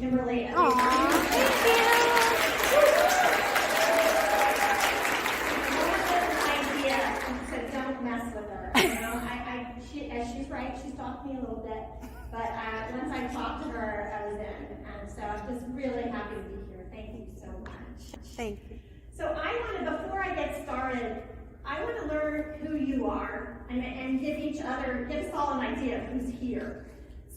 Kimberly. Aww, thank you. Idea, so don't mess with her. You know, she's right. She's talked to me a little bit, but once I talked to her, I was in, and so I'm just really happy to be here. Thank you so much. Thank you. So before I get started, I want to learn who you are and give us all an idea of who's here.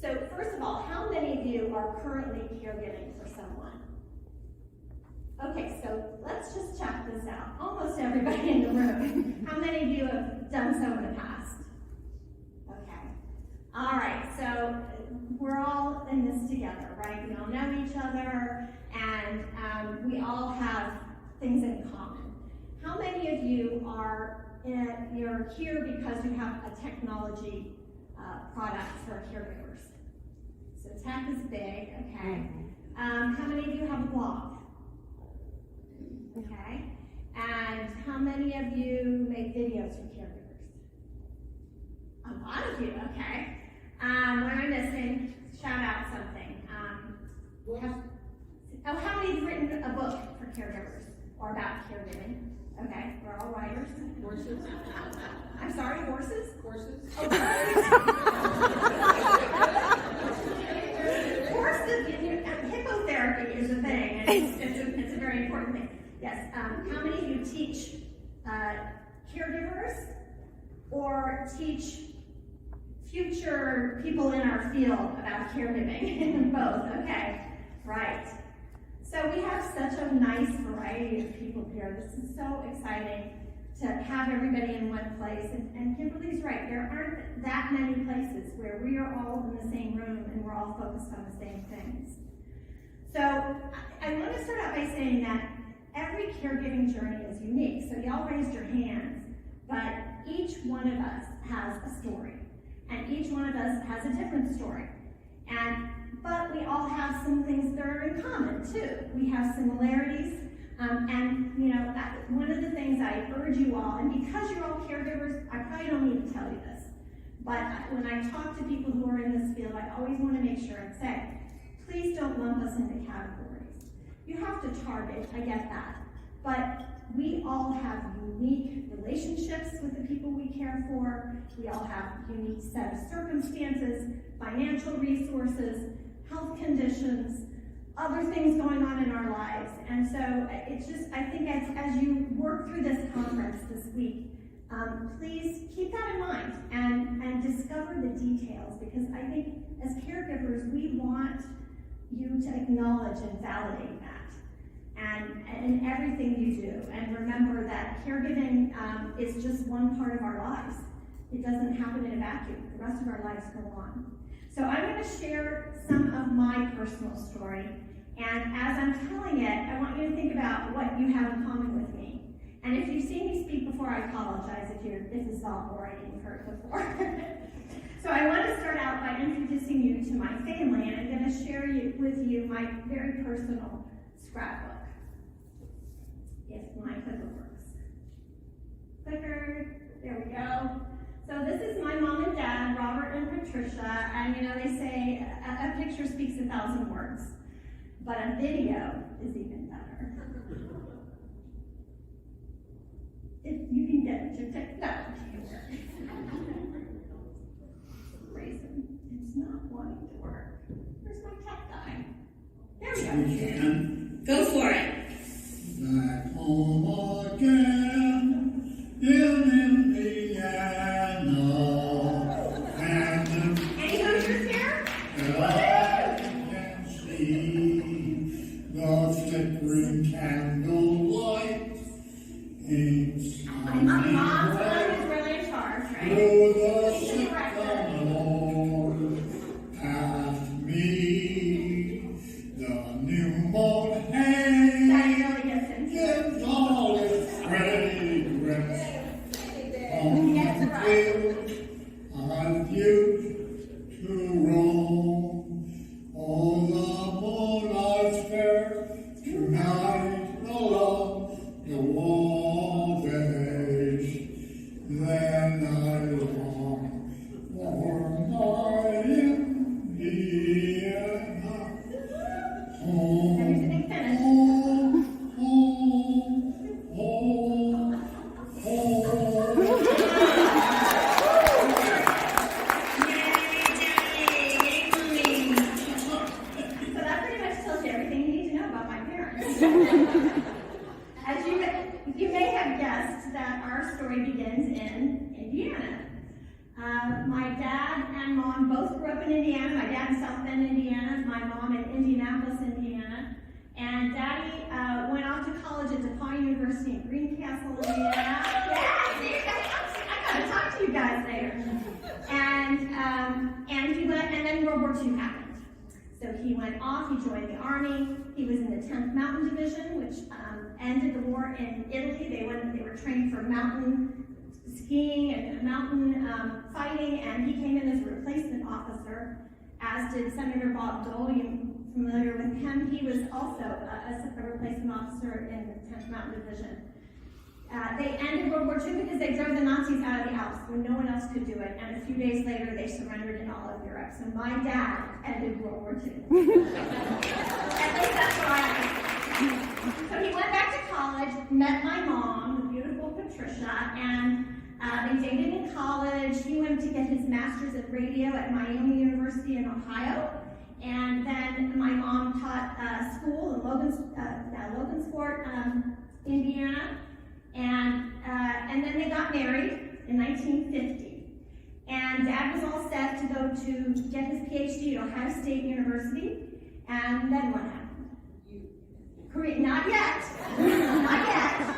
So first of all, how many of you are currently caregiving for someone? Okay, so let's just check this out. Almost everybody in the room. How many of you have done so in the past? Okay. All right, so we're all in this together, right? We all know each other, and we all have things in common. How many of you you're here because you have a technology product for caregivers? So tech is big, okay. How many of you have a blog? Okay. And how many of you make videos for caregivers? A lot of you, okay. What am I missing? Shout out something. How many have written a book for caregivers or about caregiving? Okay, we're all writers. Horses. I'm sorry, horses? Horses. Oh, horses, hippotherapy is a thing, and it's a very important thing. Yes, how many of you teach caregivers or teach future people in our field about caregiving? Both, okay, right. So we have such a nice variety of people here. This is so exciting to have everybody in one place. And Kimberly's right, there aren't that many places where we are all in the same room and we're all focused on the same things. So I want to start out by saying that every caregiving journey is unique. So y'all raised your hands, but each one of us has a story. And each one of us has a different story. But we all have some things that are in common too. We have similarities, and you know, one of the things I urge you all, and because you're all caregivers, I probably don't need to tell you this, but when I talk to people who are in this field, I always want to make sure and say, please don't lump us into categories. You have to target, I get that, but we all have unique relationships with the people we care for. We all have a unique set of circumstances, financial resources, health conditions, other things going on in our lives. And so it's just, I think as you work through this conference this week, please keep that in mind and discover the details, because I think as caregivers, we want you to acknowledge and validate that. And in everything you do. And remember that caregiving is just one part of our lives. It doesn't happen in a vacuum. The rest of our lives go on. So I'm going to share some of my personal story. And as I'm telling it, I want you to think about what you have in common with me. And if you've seen me speak before, I apologize if this is all boring and you've heard it before. So I want to start out by introducing you to my family, and I'm going to share with you my very personal scrapbook. Yes, my clicker works. Clicker, there we go. So this is my mom and dad, Robert and Patricia, and you know, they say a picture speaks 1,000 words, but a video is even better. If you can get your tech, no, it can't work. Reason it's not wanting to work. Where's my tech guy? There we go. Go for it. Back home again in Indiana. And any hoosiers here? I can see the flickering candlelight. It's And Mom's the one who's really in charge, right? through the She's the director. sycamore and me, the newborn hay. That really gets into it. Gives all its mom both grew up in Indiana. My dad in South Bend, Indiana. My mom in Indianapolis, Indiana. And Daddy went off to college at DePaul University in Greencastle, Indiana. Yeah, see, I gotta talk to you guys later. And he went, and then World War II happened. So he went off, he joined the Army. He was in the 10th Mountain Division, which ended the war in Italy. They were trained for mountain skiing and mountain fighting, and he came in as a replacement officer, as did Senator Bob Dole. You familiar with him? He was also a replacement officer in the 10th Mountain Division. They ended World War II because they drove the Nazis out of the Alps when no one else could do it, and a few days later they surrendered in all of Europe. So my dad ended World War II. At least that's what I think. So he went back to college, met my mom, the beautiful Patricia, and they dated in college. He went to get his master's in radio at Miami University in Ohio. And then my mom taught school in Logansport, Indiana. And then they got married in 1950. And Dad was all set to go to get his PhD at Ohio State University. And then what happened? Not yet. Not yet.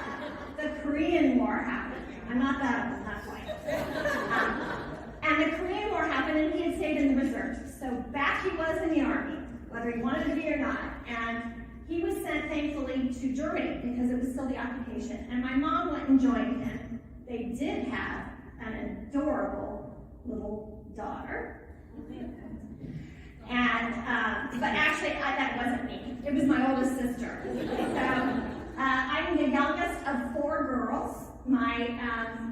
The Korean War happened. I'm not that old, not quite. And the Korean War happened, and he had stayed in the reserves. So back he was in the Army, whether he wanted to be or not. And he was sent, thankfully, to Germany because it was still the occupation. And my mom went and joined him. They did have an adorable little daughter. And, but actually, that wasn't me. It was my oldest sister. So I'm the youngest of 4 girls. My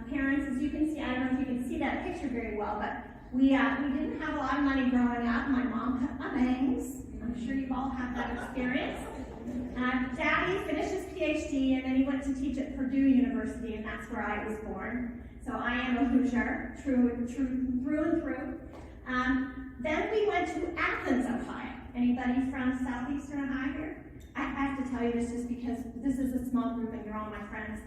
parents, as you can see, I don't know if you can see that picture very well, but we didn't have a lot of money growing up. My mom cut my bangs. I'm sure you've all had that experience. Daddy finished his PhD, and then he went to teach at Purdue University, and that's where I was born. So I am a Hoosier, true and through. Then we went to Athens, Ohio. Anybody from Southeastern Ohio here? I have to tell you this just because this is a small group and you're all my friends.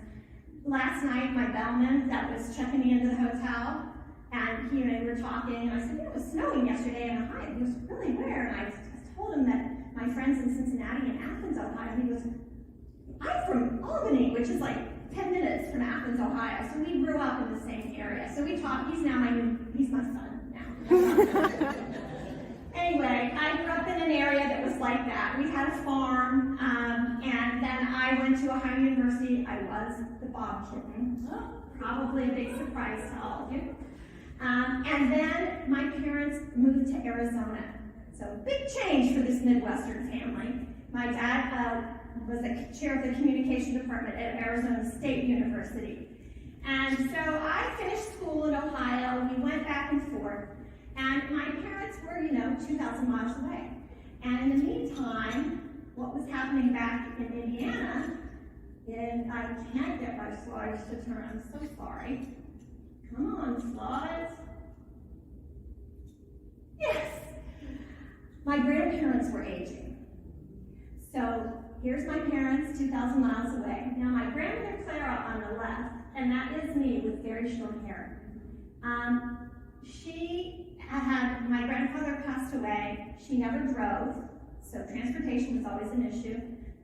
Last night, my bellman that was checking me into the hotel, and he and I were talking, and I said, it was snowing yesterday in Ohio. He was really where? And I told him that my friends in Cincinnati and Athens, Ohio, and he goes, I'm from Albany, which is like 10 minutes from Athens, Ohio. So we grew up in the same area. So we talked, he's my son now. Anyway, I grew up in an area that was like that. We had a farm, and then I went to Ohio University. I was the Bob kitten. Probably a big surprise to all of you. And then my parents moved to Arizona. So big change for this Midwestern family. My dad was the chair of the communication department at Arizona State University. And so I finished school in Ohio. We went back and forth. And my parents were, 2,000 miles away. And in the meantime, what was happening back in Indiana, and I can't get my slides to turn, I'm so sorry. Come on, slides. Yes! My grandparents were aging. So here's my parents, 2,000 miles away. Now my grandmother Clara on the left, and that is me with very short hair. My grandfather passed away. She never drove, so transportation was always an issue.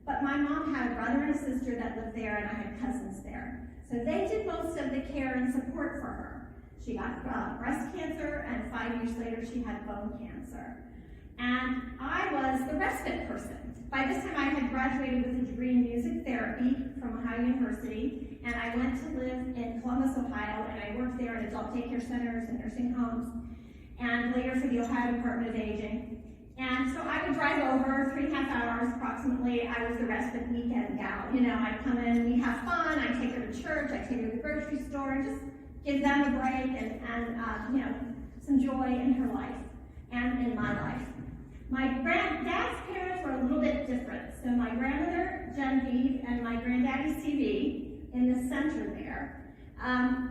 But my mom had a brother and a sister that lived there, and I had cousins there. So they did most of the care and support for her. She got breast cancer, and 5 years later she had bone cancer. And I was the respite person. By this time I had graduated with a degree in music therapy from Ohio University, and I went to live in Columbus, Ohio, and I worked there at adult daycare centers and nursing homes, and later for the Ohio Department of Aging. And so I would drive over 3.5 hours approximately. I was the respite weekend gal. I'd come in, we'd have fun, I'd take her to church, I'd take her to the grocery store, and just give them a break and some joy in her life and in my life. My dad's parents were a little bit different. So my grandmother, Genevieve, and my granddaddy, C.V., in the center there.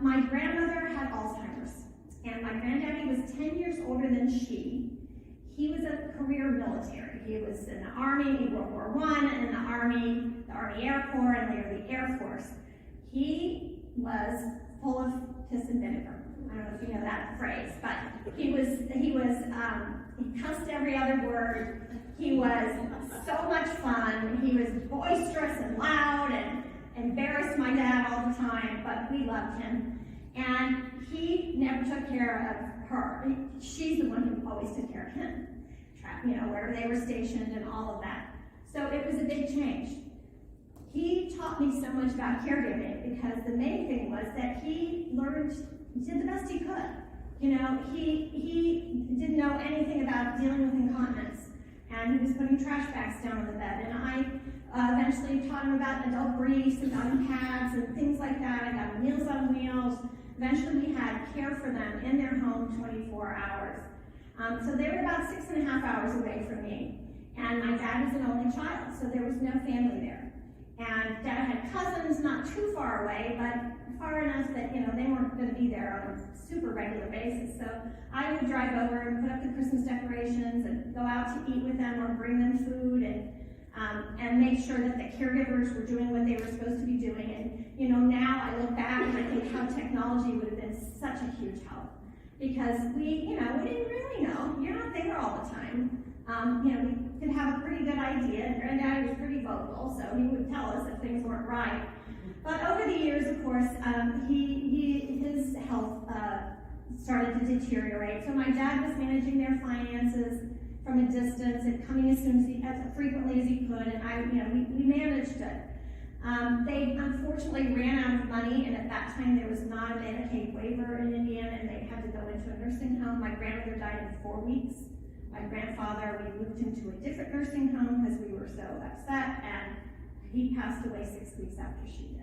My grandmother had Alzheimer's, and my granddaddy was 10 years older than she. He was a career military. He was in the Army in World War I, and in the Army Air Corps, and later the Air Force. He was full of piss and vinegar. I don't know if you know that phrase, but he cussed every other word. He was so much fun. He was boisterous and loud and embarrassed my dad all the time, but we loved him. And he never took care of her. She's the one who always took care of him, wherever they were stationed and all of that. So it was a big change. He taught me so much about caregiving because the main thing was that he did the best he could. He didn't know anything about dealing with incontinence, and he was putting trash bags down on the bed. And I eventually taught him about adult briefs and got him pads and things like that. I got him Meals on Wheels. Eventually, we had care for them in their home 24 hours. So they were about 6.5 hours away from me. And my dad was an only child, so there was no family there. And Dad had cousins not too far away, but far enough that they weren't going to be there on a super regular basis. So I would drive over and put up the Christmas decorations and go out to eat with them or bring them food and make sure that the caregivers were doing what they were supposed to be doing. And now I look back and I think how technology would have been such a huge help because we didn't really know. You're not there all the time. We could have a pretty good idea, and Granddaddy was pretty vocal, so he would tell us if things weren't right. But over the years, of course, his health started to deteriorate. So my dad was managing their finances from a distance and coming as frequently as he could, and we managed it. They unfortunately ran out of money, and at that time there was not a Medicaid waiver in Indiana, and they had to go into a nursing home. My grandmother died in 4 weeks. My grandfather, we moved him to a different nursing home because we were so upset, and he passed away 6 weeks after she did.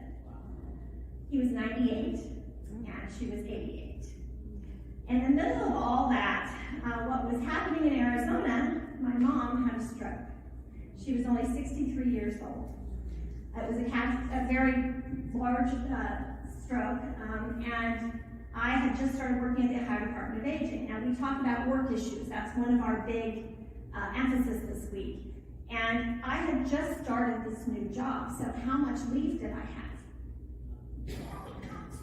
He was 98, and she was 88. In the middle of all that, what was happening in Arizona, my mom had a stroke. She was only 63 years old. It was a very large stroke, and I had just started working at the Ohio Department of Aging. Now, we talk about work issues. That's one of our big emphasis this week. And I had just started this new job, so how much leave did I have?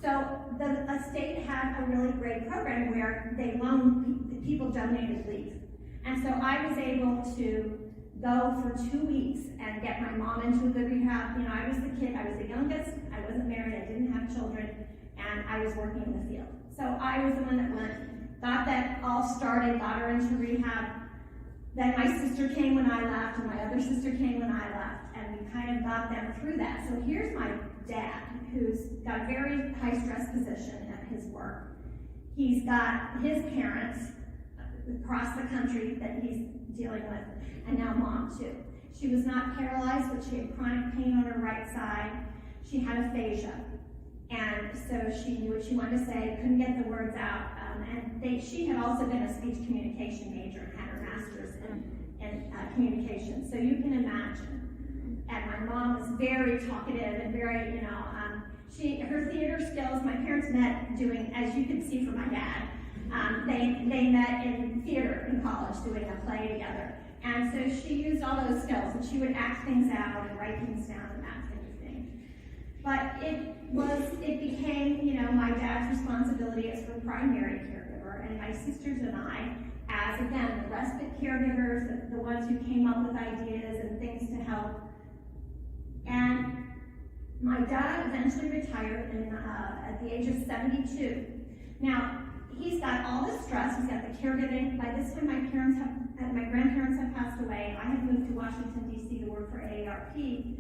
So the state had a really great program where they loaned, people donated leave. And so I was able to go for 2 weeks and get my mom into a good rehab. I was the kid, I was the youngest, I wasn't married, I didn't have children, and I was working in the field. So I was the one that went, got that all started, got her into rehab. Then my sister came when I left, and my other sister came when I left, and we kind of got them through that. So here's my dad, who's got a very high-stress position at his work. He's got his parents across the country that he's dealing with, and now mom too. She was not paralyzed, but she had chronic pain on her right side. She had aphasia. And so she knew what she wanted to say, couldn't get the words out. She had also been a speech communication major and had her master's in communication. So you can imagine. And my mom was very talkative and very, her theater skills, my parents met doing, as you can see from my dad, they met in theater in college doing a play together. And so she used all those skills, and she would act things out and write things down and that kind of thing. But it became, my dad's responsibility as her primary caregiver, and my sisters and I, as again, the respite caregivers, the ones who came up with ideas and things to help. And my dad eventually retired at the age of 72. Now, he's got all this stress, he's got the caregiving. By this time, my grandparents have passed away. I had moved to Washington, D.C. to work for AARP.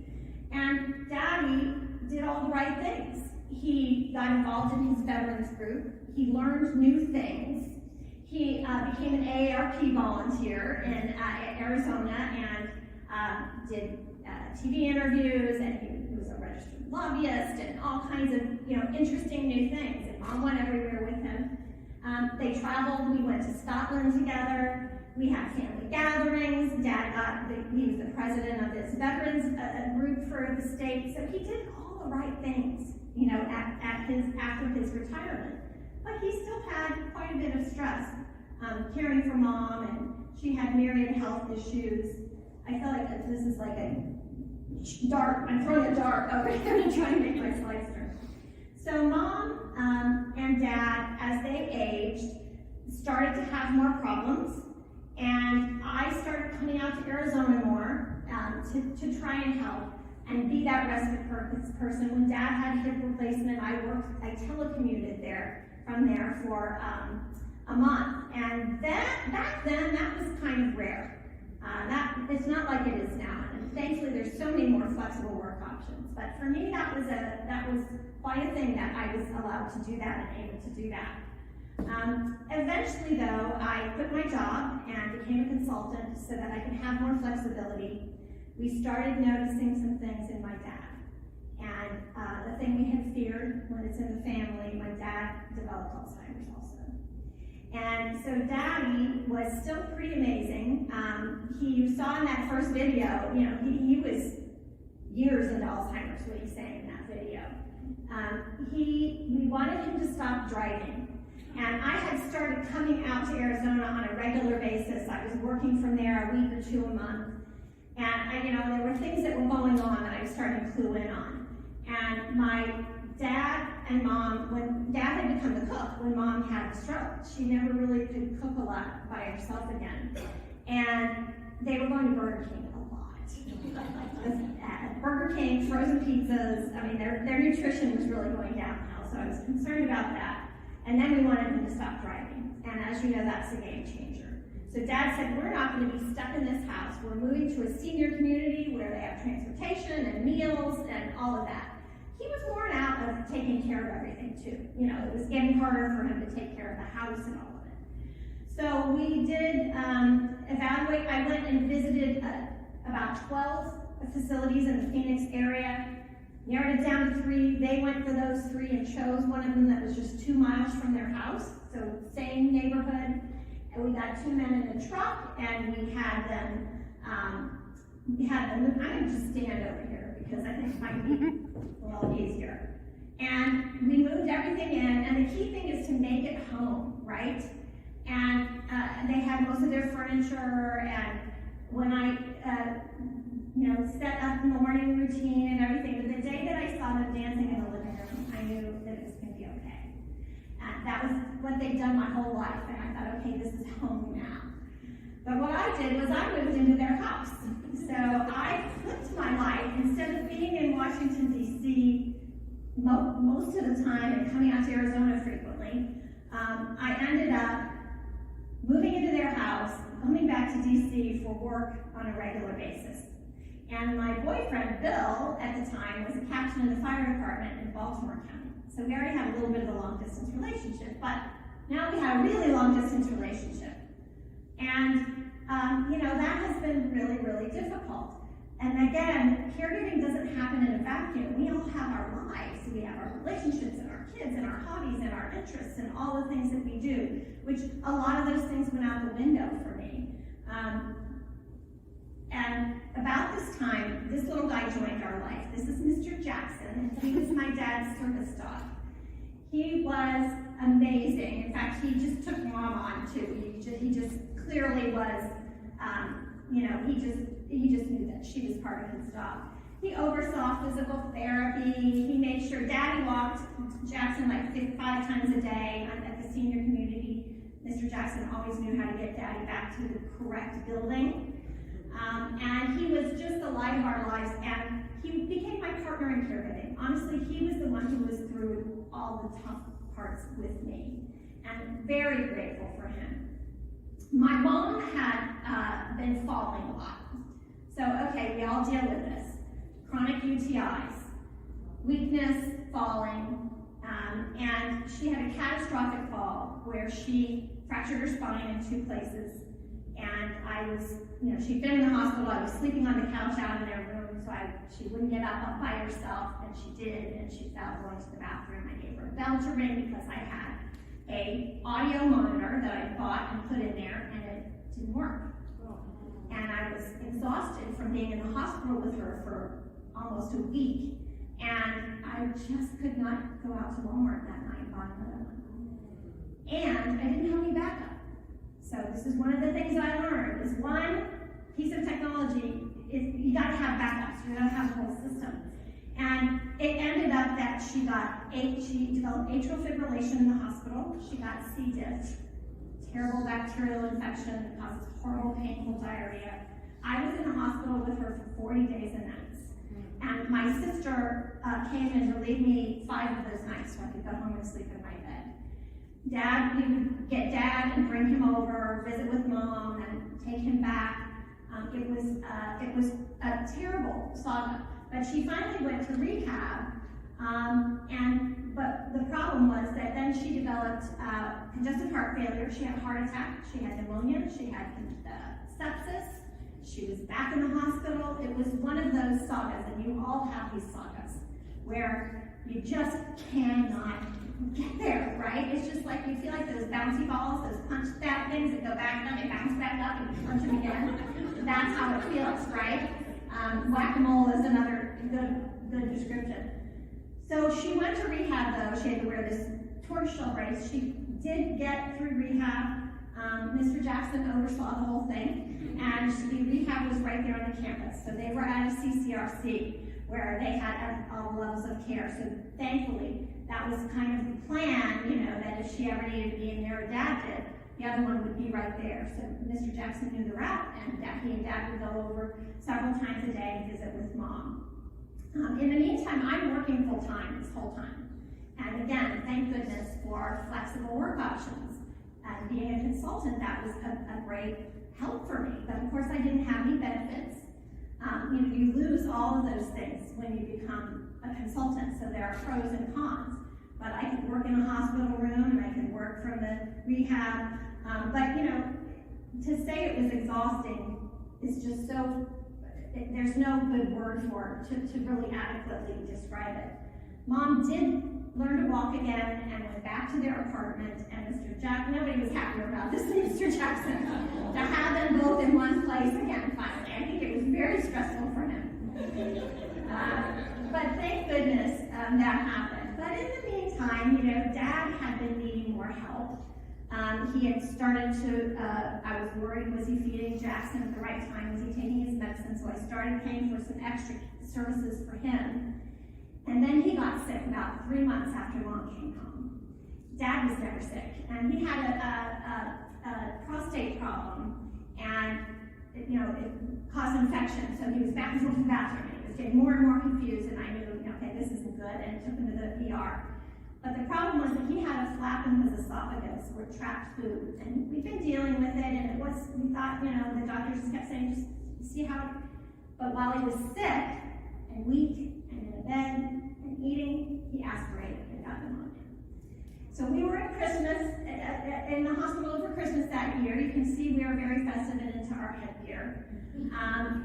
And Daddy did all the right things. He got involved in his veterans group. He learned new things. He became an AARP volunteer in Arizona and did TV interviews, and he was a registered lobbyist and all kinds of interesting new things. And Mom went everywhere with him. They traveled. We went to Scotland together. We had family gatherings. Dad he was the president of this veterans group for the state. So he did all the right things, after his retirement. But he still had quite a bit of stress caring for Mom, and she had myriad health issues. I feel like this is like a dart. I'm throwing a dart over here and trying to make my slides turn. So Mom and Dad, as they aged, started to have more problems, and I started coming out to Arizona more to try and help and be that respite person. When Dad had hip replacement, I telecommuted from there for a month, and back then that was kind of rare. It's not like it is now, and thankfully there's so many more flexible work options. But for me, that was quite a thing that I was allowed to do that and able to do that. Eventually, though, I quit my job and became a consultant so that I could have more flexibility. We started noticing some things in my dad, and the thing we had feared when it's in the family, my dad developed Alzheimer's also. And so Daddy was still pretty amazing. You saw in that first video, he was years into Alzheimer's, what he's saying in that video. We wanted him to stop driving. And I had started coming out to Arizona on a regular basis. I was working from there a week or two a month. And there were things that were going on that I was starting to clue in on. And my dad and mom, when Dad had become the cook, when Mom had a stroke, she never really could cook a lot by herself again. And they were going to Burger King a lot. Burger King, frozen pizzas, their nutrition was really going downhill, so I was concerned about that. And then we wanted him to stop driving. And as you know, that's a game changer. So Dad said, we're not going to be stuck in this house. We're moving to a senior community where they have transportation and meals and all of that. He was worn out of taking care of everything too. It was getting harder for him to take care of the house and all of it. So we did evaluate. I went and visited about 12 facilities in the Phoenix area. Narrowed it down to 3. They went for those 3 and chose one of them that was just 2 miles from their house. So same neighborhood. And we got 2 men in the truck, and we had them, I'm going to just stand over here because I think it might be a little easier. And we moved everything in, and the key thing is to make it home, right? And they had most of their furniture, and when I set up the morning routine and everything, but the day that I saw them dancing in the living room, I knew that it was going to be okay. And that was what they'd done my whole life, and I thought, okay, this is home now. But what I did was I moved into their house. So I flipped my life. Instead of being in Washington, D.C. most of the time and coming out to Arizona frequently, I ended up moving into their house, coming back to D.C. for work on a regular basis. And my boyfriend, Bill, at the time, was a captain in the fire department in Baltimore County. So we already had a little bit of a long-distance relationship, but now we had a really long-distance relationship. And, that has been really, really difficult. And again, caregiving doesn't happen in a vacuum. We all have our lives. We have our relationships and our kids and our hobbies and our interests and all the things that we do, which a lot of those things went out the window for me. And about this time, this little guy joined our life. This is Mr. Jackson, and he was my dad's service dog. He was amazing. In fact, he just took Mom on too. He just clearly was, he just knew that she was part of his dog. He oversaw physical therapy. He made sure Daddy walked Jackson like 5 times a day at the senior community. Mr. Jackson always knew how to get Daddy back to the correct building. And he was just the light of our lives, and he became my partner in caregiving. Honestly, he was the one who was through all the tough parts with me, and very grateful for him. My mom had been falling a lot. So, okay, we all deal with this. Chronic UTIs, weakness, falling, and she had a catastrophic fall where she fractured her spine in 2 places. And I was, she'd been in the hospital. I was sleeping on the couch out in their room, so she wouldn't get up by herself, and she did, and she fell going to the bathroom. I gave her a bell to ring because I had a audio monitor that I bought and put in there, and it didn't work. And I was exhausted from being in the hospital with her for almost a week, and I just could not go out to Walmart that night and buy another one. And I didn't have any backup. So this is one of the things I learned, is one piece of technology, you got to have backups. You got to have the whole system. And it ended up that she got she developed atrial fibrillation in the hospital. She got C. diff, terrible bacterial infection that causes horrible, painful diarrhea. I was in the hospital with her for 40 days and nights. And my sister came and relieved me 5 of those nights so I could go home and sleep in my bed. We would get Dad and bring him over, visit with Mom, and take him back. It was a terrible saga. But she finally went to rehab, but the problem was that then she developed congestive heart failure. She had a heart attack, she had pneumonia, she had sepsis, she was back in the hospital. It was one of those sagas, and you all have these sagas, where you just cannot get there, right? It's just like, you feel like those bouncy balls, those punch that things that go back down, they bounce back up, and you punch them again. That's how it feels, right? Whack-a-mole is another good description. So she went to rehab, though. She had to wear this tortoiseshell brace. She did get through rehab. Mr. Jackson oversaw the whole thing, and the rehab was right there on the campus. So they were at a CCRC where they had all levels of care. So thankfully, that was kind of the plan, that if she ever needed to be in there, or Dad did, the other one would be right there. So Mr. Jackson knew the route, and he and Dad would go over several times a day and visit with Mom. In the meantime, I'm working full-time this whole time. And again, thank goodness for flexible work options. And being a consultant, that was a great help for me. But of course, I didn't have any benefits. You lose all of those things when you become a consultant, so there are pros and cons. But I could work in a hospital room, and I could work from the rehab. To say it was exhausting is just so, there's no good word for it to really adequately describe it. Mom did learn to walk again and went back to their apartment, and Mr. Jackson, nobody was happier about this than Mr. Jackson, to have them both in one place again finally. I think it was very stressful for him. But thank goodness that happened. But in the meantime, Dad had been needing more help. He had started to, I was worried, was he feeding Jackson at the right time? Was he taking his medicine? So I started paying for some extra services for him. And then he got sick about 3 months after Mom came home. Dad was never sick, and he had a prostate problem, and it caused infection. So he was back and forth to the bathroom, and he was getting more and more confused, and I knew, okay, this isn't good, and took him to the ER. But the problem was that he had a flap in his esophagus where it trapped food, and we've been dealing with it, and we thought, the doctors just kept saying, just see how. But while he was sick and weak and in a bed and eating, he aspirated and got pneumonia. So we were at Christmas, in the hospital over Christmas that year. You can see we were very festive and into our headgear.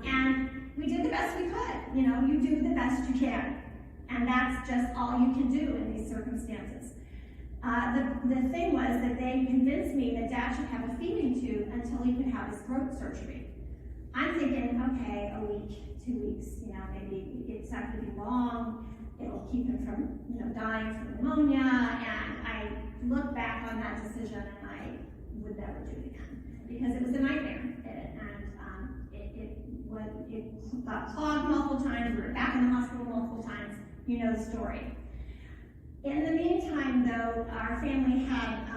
And we did the best we could. You do the best you can. And that's just all you can do in these circumstances. The thing was that they convinced me that Dad should have a feeding tube until he could have his throat surgery. I'm thinking, okay, a week, 2 weeks, maybe it's not going to be long. It'll keep him from, dying from pneumonia. And I look back on that decision, and I would never do it again because it was a nightmare. It got clogged multiple times. We were back in the hospital multiple times. You know the story. In the meantime, though, our family had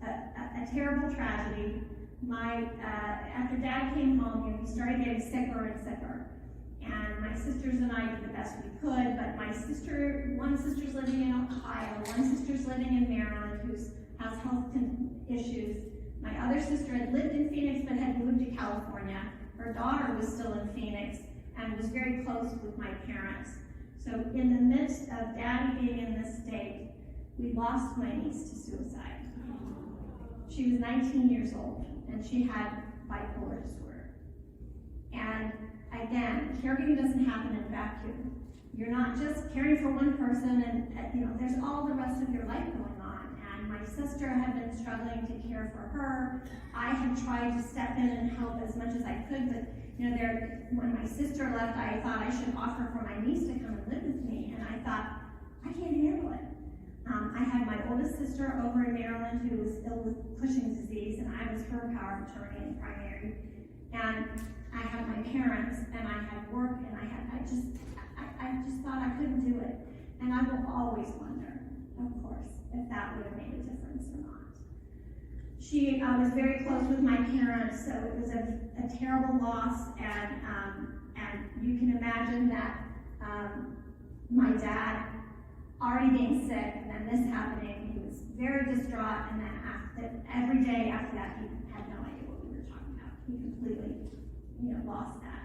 a terrible tragedy. After Dad came home, we started getting sicker and sicker. And my sisters and I did the best we could, but one sister's living in Ohio, one sister's living in Maryland, who has health issues. My other sister had lived in Phoenix but had moved to California. Her daughter was still in Phoenix and was very close with my parents. So in the midst of Daddy being in this state, we lost my niece to suicide. She was 19 years old, and she had bipolar disorder. And again, caregiving doesn't happen in a vacuum. You're not just caring for one person, and there's all the rest of your life going on. And my sister had been struggling to care for her. I had tried to step in and help as much as I could, but when my sister left, I thought I should offer for my niece to come and live with me, and I thought, I can't handle it. I had my oldest sister over in Maryland who was ill with Cushing's disease, and I was her power of attorney and primary. And I had my parents, and I had work, and I just thought I couldn't do it. And I will always wonder, of course, if that would have made a difference or not. She was very close with my parents, so it was a terrible loss, and you can imagine that my dad already being sick, and then this happening, he was very distraught, and then every day after that, he had no idea what we were talking about. He completely, lost that.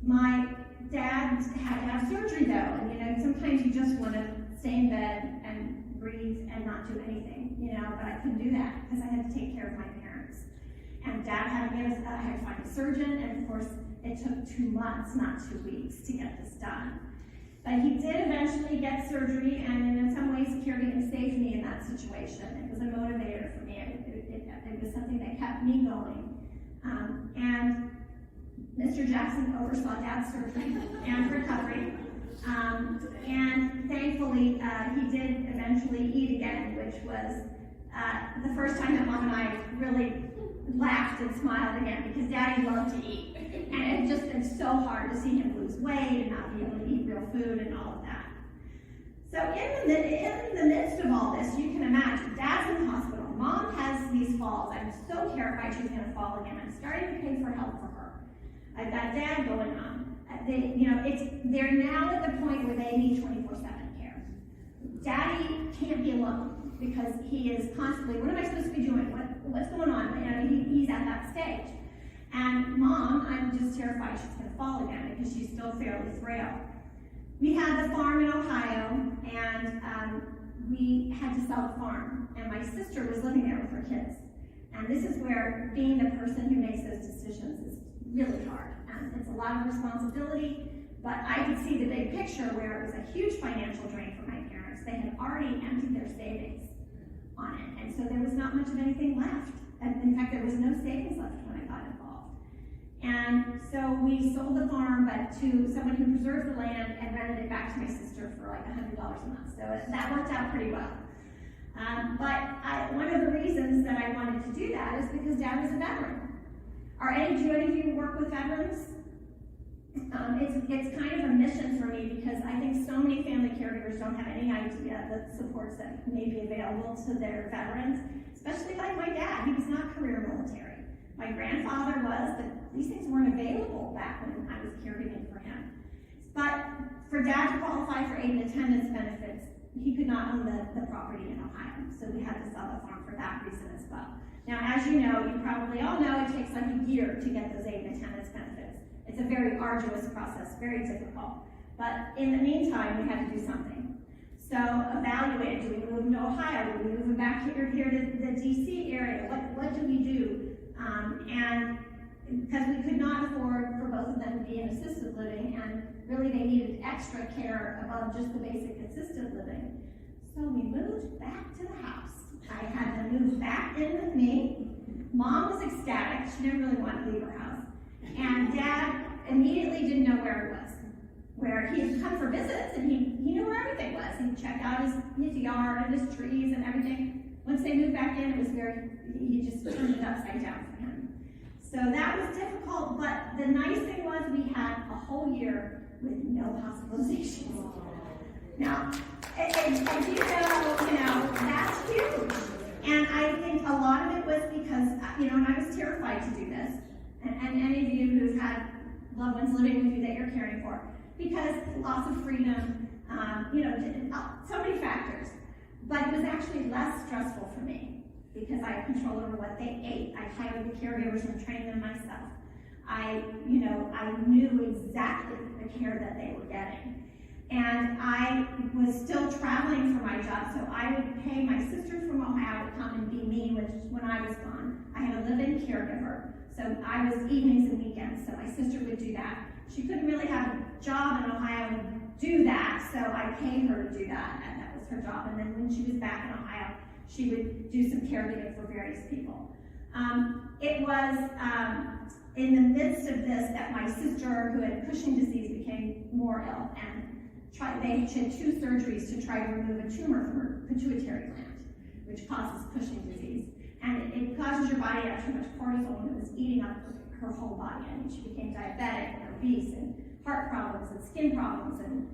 My dad had to have surgery though, and sometimes you just want to stay in bed and breathe and not do anything, but I couldn't do that because I had to take care of my parents. And Dad had to find a surgeon, and of course it took 2 months, not 2 weeks, to get this done. But he did eventually get surgery, and in some ways caregiving saved me in that situation. It was a motivator for me. It was something that kept me going. And Mr. Jackson oversaw Dad's surgery and recovery. And thankfully, he did eventually eat again, which was the first time that Mom and I really laughed and smiled again, because Daddy loved to eat. And it's just been so hard to see him lose weight and not be able to eat real food and all of that. So in the midst of all this, you can imagine, Dad's in the hospital, Mom has these falls. I'm so terrified she's going to fall again. I'm starting to pay for help for her. I've got Dad going on. They're now at the point where they need 24/7 care. Daddy can't be alone because he is constantly, what am I supposed to be doing? What's going on? He's at that stage. And Mom, I'm just terrified she's going to fall again because she's still fairly frail. We had the farm in Ohio, and we had to sell the farm. And my sister was living there with her kids. And this is where being the person who makes those decisions is really hard. It's a lot of responsibility, but I could see the big picture where it was a huge financial drain for my parents. They had already emptied their savings on it, and so there was not much of anything left. And in fact, there was no savings left when I got involved. And so we sold the farm, but to someone who preserved the land and rented it back to my sister for like $100 a month. So that worked out pretty well. One of the reasons that I wanted to do that is because Dad was a veteran. Do any of you work with veterans? It's kind of a mission for me because I think so many family caregivers don't have any idea the supports that may be available to their veterans, especially like my dad. He was not career military. My grandfather was, but these things weren't available back when I was caregiving for him. But for Dad to qualify for aid and attendance benefits, he could not own the property in Ohio, so we had to sell the farm for that reason as well. Now, as you know, you probably all know, it takes like a year to get those aid and attendance benefits. It's a very arduous process, very difficult. But in the meantime, we had to do something. So evaluated, do we move him to Ohio? Do we move him back here to the DC area? What do we do? And because we could not afford for both of them to be in assisted living, and really they needed extra care above just the basic assisted living. So we moved back to the house. I had them move back in with me. Mom was ecstatic. She didn't really want to leave her house. And Dad immediately didn't know where it was. Where he had come for visits, and he knew where everything was. He checked out his yard and his trees and everything. Once they moved back in, it was he just turned it upside down for him. So that was difficult, but the nice thing was we had a whole year with no hospitalizations. Now, as you know, that's huge. And I think a lot of it was because, and I was terrified to do this, and any of you who've had loved ones living with you that you're caring for, because loss of freedom, so many factors. But it was actually less stressful for me because I had control over what they ate. I hired the caregivers and trained them myself. I knew exactly the care that they were getting. And I was still traveling for my job, so I would pay my sister from Ohio to come and be me when I was gone. I had a live-in caregiver, so I was evenings and weekends, so my sister would do that. She couldn't really have a job in Ohio and do that, so I paid her to do that, and that was her job. And then when she was back in Ohio, she would do some caregiving for various people. It was in the midst of this that my sister, who had Cushing disease, became more ill, and they had 2 surgeries to try to remove a tumor from her pituitary gland, which causes Cushing disease. And it causes your body to have too much cortisol, and it was eating up her whole body. I mean, she became diabetic and obese, and heart problems and skin problems, and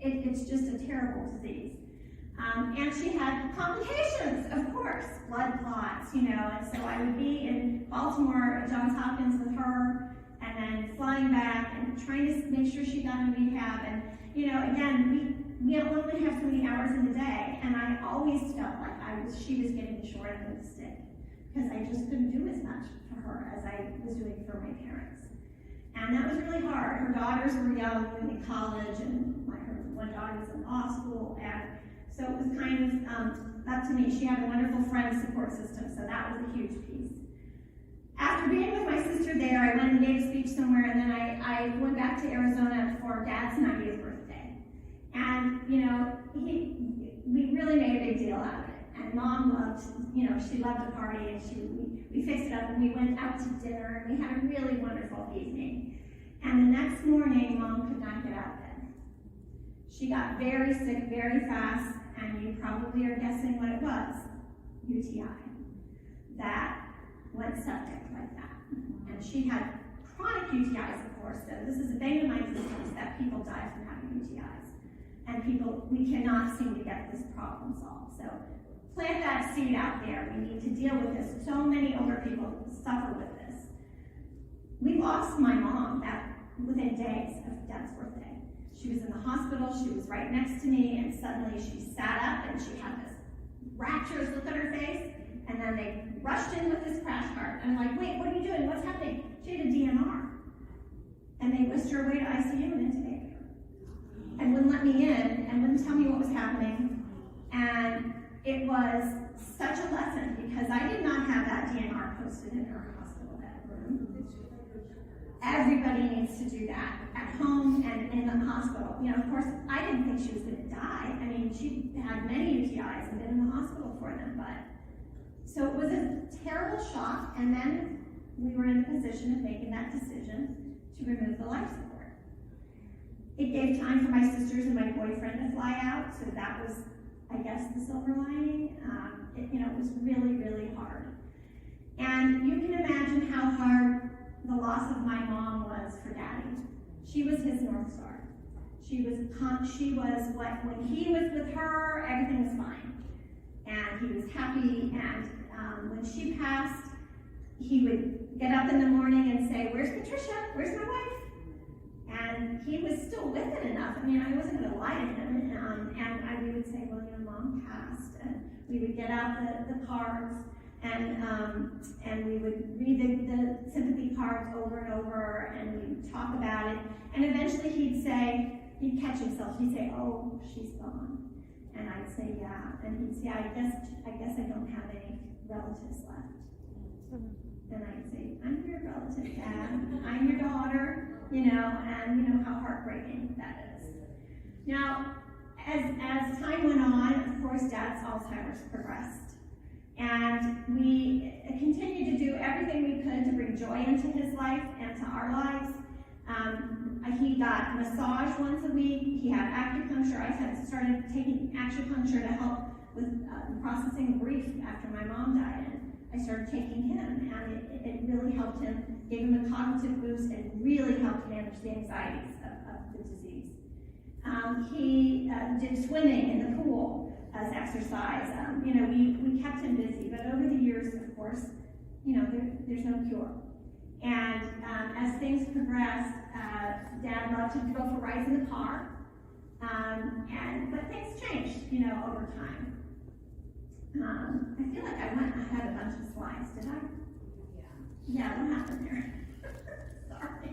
It's just a terrible disease. And she had complications, of course, blood clots, you know, and so I would be in Baltimore at Johns Hopkins with her, and then flying back and trying to make sure she got in rehab. And, you know, again, we only have so many hours in the day, and I always felt like she was getting the short end of the stick, because I just couldn't do as much for her as I was doing for my parents. And that was really hard. Her daughters were young in college, and her one daughter was in law school, and so it was kind of up to me. She had a wonderful friend support system, so that was a huge piece. After being with my sister there, I went and gave a speech somewhere, and then I went back to Arizona for Dad's 90th birthday. And, you know, we really made a big deal out of it. And Mom loved, you know, she loved to party, and we fixed it up, and we went out to dinner, and we had a really wonderful evening. And the next morning, Mom could not get out of bed. She got very sick very fast, and you probably are guessing what it was, UTI, that went septic like that. And she had chronic UTIs, of course, so this is a vein in my existence that people die from having UTIs. And we cannot seem to get this problem solved. So plant that seed out there. We need to deal with this. So many older people suffer with this. We lost my mom within days of Dad's birthday. She was in the hospital, she was right next to me, and suddenly she sat up and she had this rapturous look on her face, and then they rushed in with this crash cart. And I'm like, wait, what are you doing? What's happening? She had a DNR. And they whisked her away to ICU and intubated her. And wouldn't let me in, and wouldn't tell me what was happening. And it was such a lesson, because I did not have that DNR posted in her hospital bedroom. Everybody needs to do that at home and in the hospital. You know, of course, I didn't think she was going to die. I mean, she had many UTIs and been in the hospital for them, but so it was a terrible shock. And then we were in a position of making that decision to remove the life support. It gave time for my sisters and my boyfriend to fly out, so that was, I guess, the silver lining. It was really, really hard. And you can imagine how hard the loss of my mom was for Daddy. She was his North Star. She was what, when he was with her, everything was fine. And he was happy, and when she passed, he would get up in the morning and say, "Where's Patricia? Where's my wife?" And he was still with it enough. I mean, I wasn't going to lie to him. And we would say, "Well, your mom passed." And we would get out the cards, and we would read the sympathy cards over and over, and we would talk about it. And eventually he'd catch himself. He'd say, "Oh, she's gone." And I'd say, "Yeah." And he'd say, I guess I don't have any relatives left." And I'd say, "I'm your relative, Dad. I'm your daughter." You know, and you know how heartbreaking that is. Now, as time went on, of course, Dad's Alzheimer's progressed. And we continued to do everything we could to bring joy into his life and to our lives. He got massage once a week. He had acupuncture. I started taking acupuncture to help with processing grief after my mom died. And I started taking him, and it really helped him, gave him a cognitive boost, and really helped manage the anxieties of the disease. He did swimming in the pool as exercise. We kept him busy, but over the years, of course, there's no cure. And as things progressed, Dad loved to go for rides in the car, but things changed, over time. I feel like I went ahead a bunch of slides, did I? Yeah, what happened there? Sorry.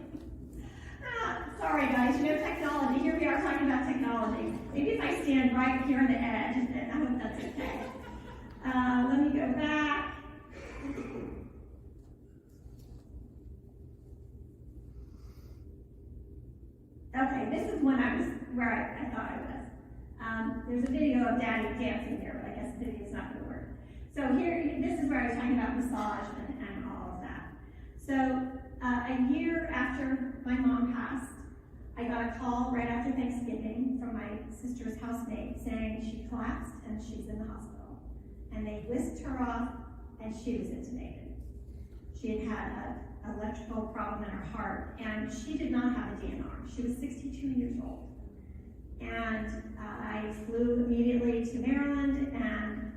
Sorry guys, technology. Here we are talking about technology. Maybe if I stand right here on the edge, I hope that's okay. Let me go back. Okay, this is when I was where I thought I was. There's a video of Daddy dancing here, but I guess the video's not going to work. So this is where I was talking about massage and all of that. So a year after my mom passed, I got a call right after Thanksgiving from my sister's housemate saying she collapsed and she's in the hospital. And they whisked her off and she was intubated. She had had an electrical problem in her heart, and she did not have a DNR. She was 62 years old. And I flew immediately to Maryland, and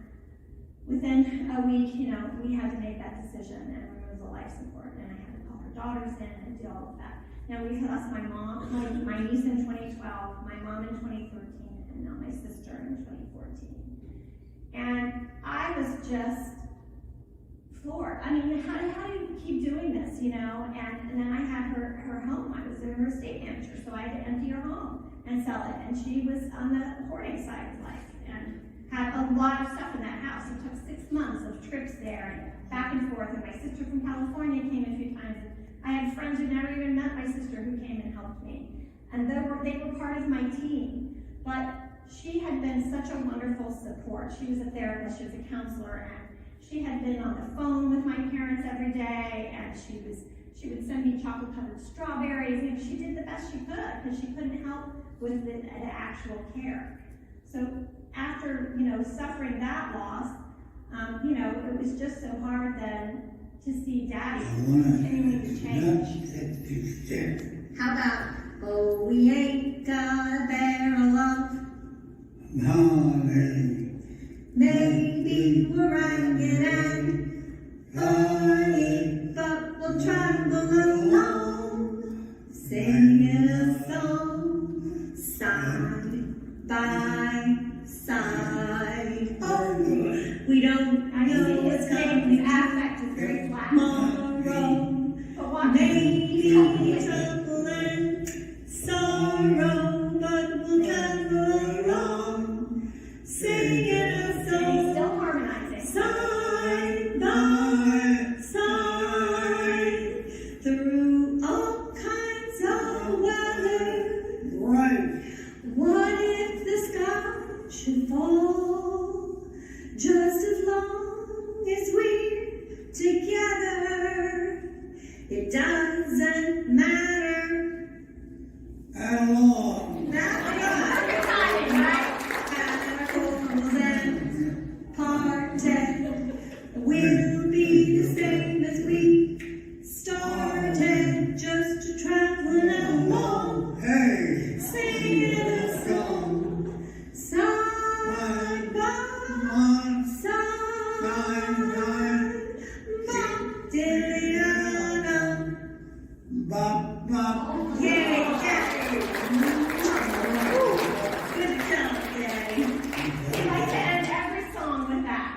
within a week, we had to make that decision and remove the life support, and I had to call her daughters in and do all of that. Now, we lost my mom, my niece in 2012, my mom in 2013, and now my sister in 2014. And I was just floored. I mean, how do you keep doing this, And then I had her home. I was her estate manager, so I had to empty her home and sell it. And she was on the hoarding side of life and had a lot of stuff in that house. It took 6 months of trips there and back and forth. And my sister from California came a few times. I had friends who never even met my sister who came and helped me. And they were part of my team. But she had been such a wonderful support. She was a therapist, she was a counselor, and she had been on the phone with my parents every day, and she would send me chocolate-covered strawberries. She did the best she could because she couldn't help with the actual care. So after suffering that loss, it was just so hard then to see Daddy continuing to change. How about, oh, we ain't got a barrel of Honey, maybe we're ragged and funny, but we'll trundle along, singing a song, side by side. Oh, we don't know what's coming affect is very flat. tomorrow, But watch maybe trouble and sorrow, but we'll travel along, singing a He's song, still harmonizing. side by side, through all kinds of weather. right, What if the sky should fall, just as long as we're together? It doesn't matter. and along, Good timing, right? Carols and parted, we'll be the same as we started, just traveling along, hey, singing a song, side by side. Bop, dilly-da-da. bop, bop, Yay, Daddy. Good job, Daddy. We like to end every song with that.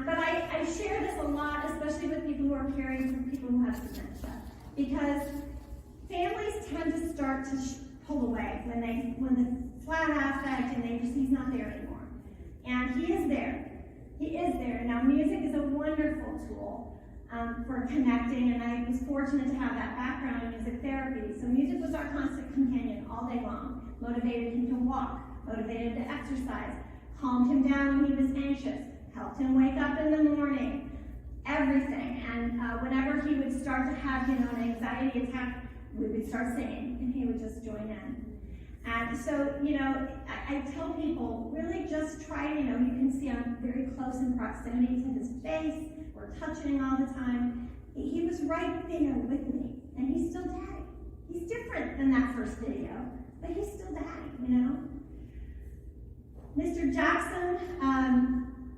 But I share this a lot, especially with people who are caring for people who have dementia, because families tend to start to pull away when the flat affect and he's not there anymore. And he is there. He is there. Now, music is a wonderful tool for connecting, and I was fortunate to have that background in music therapy. So music was our constant companion all day long. Motivated him to walk, motivated him to exercise, calmed him down when he was anxious, helped him wake up in the morning, everything. And whenever he would start to have, an anxiety attack, we would start singing, and he would just join in. And so, I tell people, really just try, you can see I'm very close in proximity to his face. We're touching all the time. He was right there with me, and he's still Daddy. He's different than that first video, but he's still Daddy, Mr. Jackson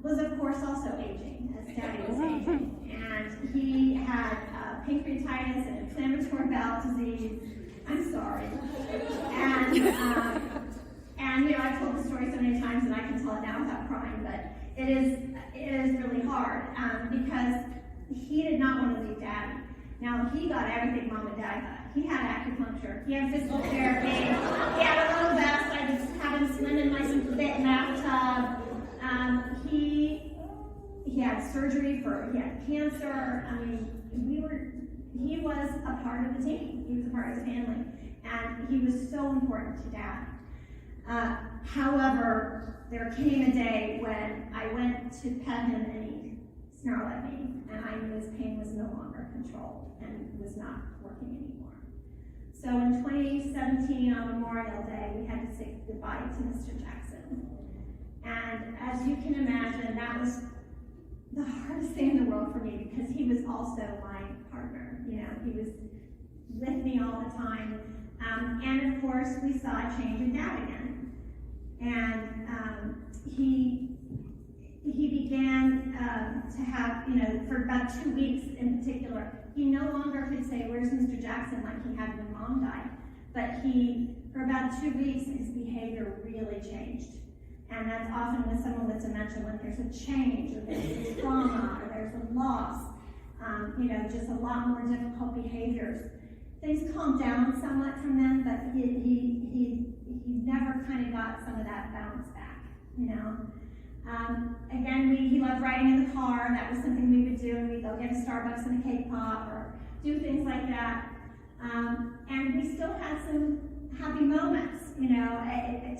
was, of course, also aging, as Daddy was aging. And he had pancreatitis and inflammatory bowel disease. I'm sorry. And I've told the story so many times, and I can tell it now without crying, but it is really hard because he did not want to leave Daddy. Now, he got everything Mom and Dad got. He had acupuncture, he had physical therapy, he had a little vest, I just had him swim in my bathtub. He had surgery he had cancer. I mean, he was a part of the team. He was a part of the family. And he was so important to Dad. However, there came a day when I went to pet him and he snarled at me, and I knew his pain was no longer controlled and was not working anymore. So in 2017, on Memorial Day, we had to say goodbye to Mr. Jackson. And as you can imagine, that was the hardest thing in the world for me, because he was also my partner. He was with me all the time. And of course, we saw a change in Dad again. And he began to have, for about 2 weeks in particular, he no longer could say, "Where's Mr. Jackson?" like he had when Mom died. But for about 2 weeks, his behavior really changed. And that's often with someone with dementia, when there's a change, or there's a trauma, or there's a loss, just a lot more difficult behaviors. Things calmed down somewhat from them, but he never kind of got some of that balance back, Again, he loved riding in the car. That was something we would do, and we'd go get a Starbucks and a cake pop, or do things like that. And we still had some happy moments,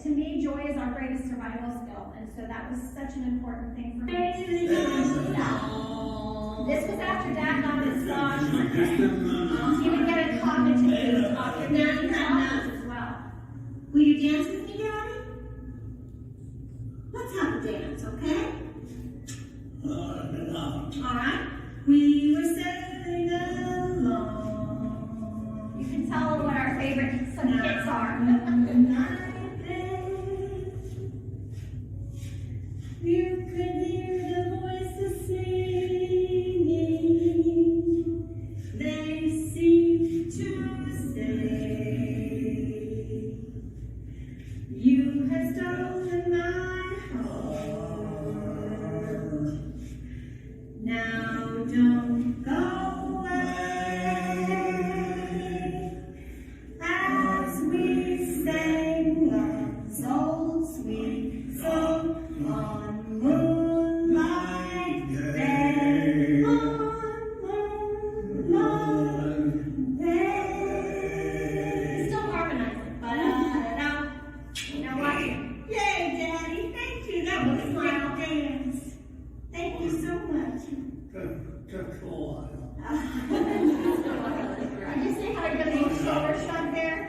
To me, joy is our greatest survival skill, and so that was such an important thing for me. This was after Dad got a massage. He would get a cognitive boost after that as well. Will you dance with me, Daddy? Let's have a dance, okay? All right. We were sailing along. You can tell what our favorite some hits are. You could hear the voices singing. They seemed to say, "You have stolen my heart. Now don't go away." As we sang love's old sweet song on moonlight day, on moonlight day. Still harmonizing, but now watching. Yay, Daddy! Thank you. That was a great dance. Thank you so much. Took a while. Did you see how he got a little shoulder shrug there?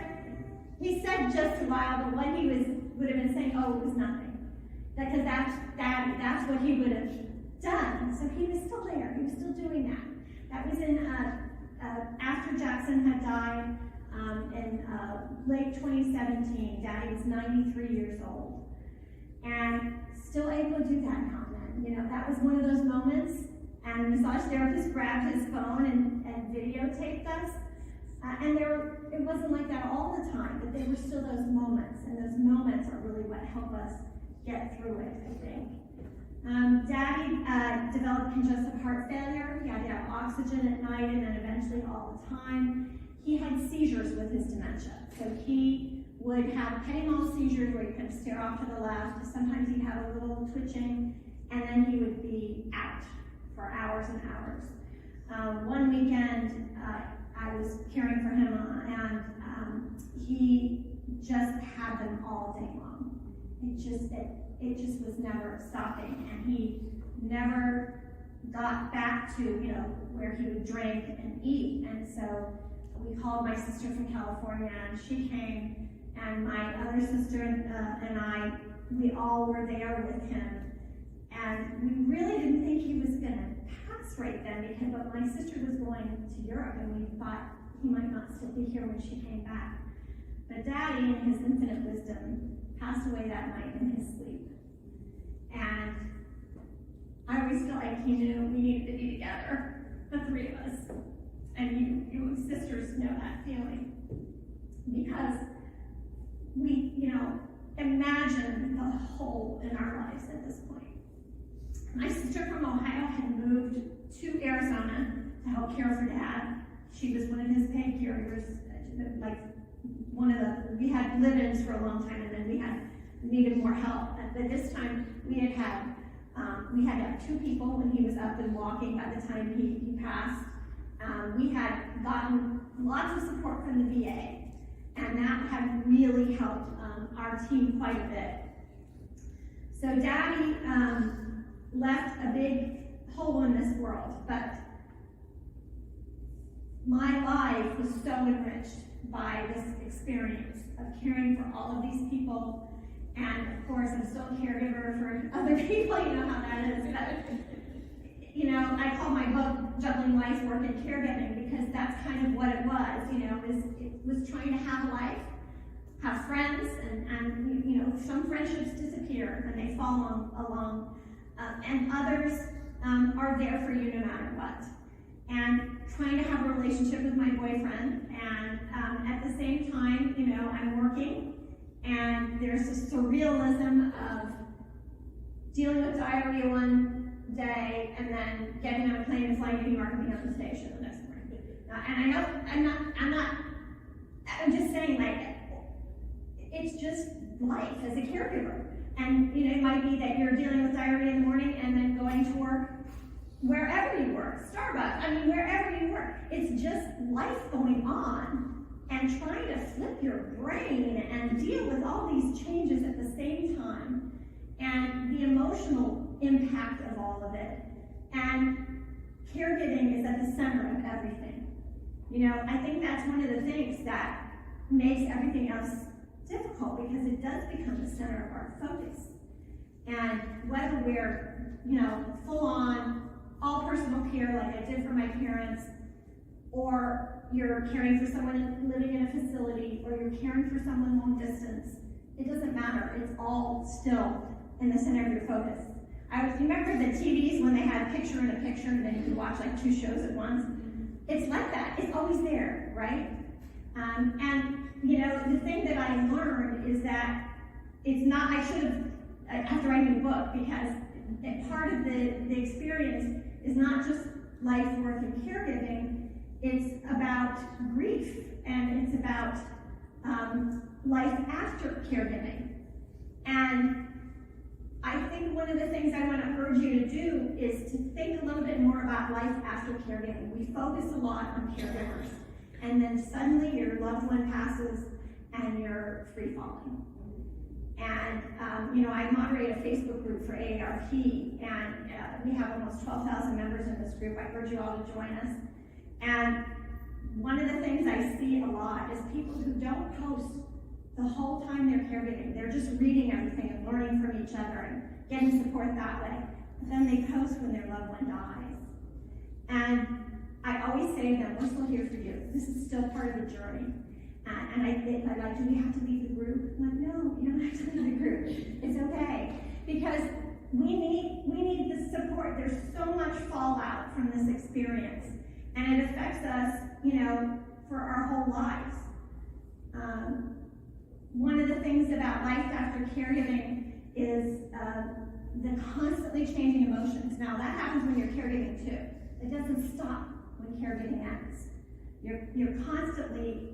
He said just a while, but what he would have been saying, "Oh, it was nothing," because that's what he would have done. So he was still there. He was still doing that. That was in after Jackson had died in late 2017. Daddy was 93 years old, and still able to do that now and then. That was one of those moments. And the massage therapist grabbed his phone and videotaped us. And it wasn't like that all the time, but there were still those moments. And those moments are really what help us get through it, I think. Daddy developed congestive heart failure. He had to have oxygen at night and then eventually all the time. He had seizures with his dementia. So he would have petit mal seizures where he could stare off to the left. Sometimes he'd have a little twitching, and then he would be out for hours and hours. One weekend, I was caring for him, and he just had them all day long. It just was never stopping, and he never got back to where he would drink and eat. And so we called my sister from California, and she came, and my other sister and I, we all were there with him. And we really didn't think he was going to pass right then, but my sister was going to Europe, and we thought he might not still be here when she came back. But Daddy, in his infinite wisdom, passed away that night in his sleep. And I always feel like he knew we needed to be together, the three of us. And you sisters know that feeling. Because we, imagine the hole in our lives at this point. My sister from Ohio had moved to Arizona to help care for Dad. She was one of his paid carriers, we had live-ins for a long time, and then we needed more help. But this time we had to have 2 people when he was up and walking by the time he passed. We had gotten lots of support from the VA, and that had really helped our team quite a bit. So Daddy left a big hole in this world, but my life was so enriched by this experience of caring for all of these people. And of course, I'm still a caregiver for other people, you know how that is. But I call my book Juggling Life, Work, and Caregiving because that's kind of what it was, it was trying to have life, have friends, and some friendships disappear and they fall along, and others are there for you no matter what. And trying to have a relationship with my boyfriend, and at the same time, I'm working, and there's this surrealism of dealing with diarrhea one day and then getting on a plane and flying to New York and being on the station the next morning. And I know I'm just saying, like, it's just life as a caregiver. And it might be that you're dealing with diarrhea in the morning and then going to work wherever you work, Starbucks, wherever you work. It's just life going on and trying to flip your brain and deal with all these changes at the same time, and the emotional impact of all of it. And caregiving is at the center of everything. I think that's one of the things that makes everything else difficult, because it does become the center of our focus. And whether we're, full on, all personal care like I did for my parents, or you're caring for someone living in a facility, or you're caring for someone long distance, it doesn't matter. It's all still in the center of your focus. Remember the TVs when they had picture in a picture and then you could watch like 2 shows at once? It's like that. It's always there, right? The thing that I learned is that it's not, I have to write a new book, because part of the experience is not just life, work, and caregiving. It's about grief, and it's about life after caregiving. And I think one of the things I want to urge you to do is to think a little bit more about life after caregiving. We focus a lot on caregivers, and then suddenly your loved one passes and you're free falling. And I moderate a Facebook group for AARP, and we have almost 12,000 members in this group. I urge you all to join us. And one of the things I see a lot is people who don't post the whole time they're caregiving. They're just reading everything and learning from each other and getting support that way. But then they post when their loved one dies. And I always say to them, we're still here for you. This is still part of the journey. And I like, do we have to leave the group? I'm like, no, you don't have to leave the group. It's okay. Because we need the support. There's so much fallout from this experience. And it affects us, for our whole lives. One of the things about life after caregiving is the constantly changing emotions. Now, that happens when you're caregiving too. It doesn't stop when caregiving ends. You're constantly,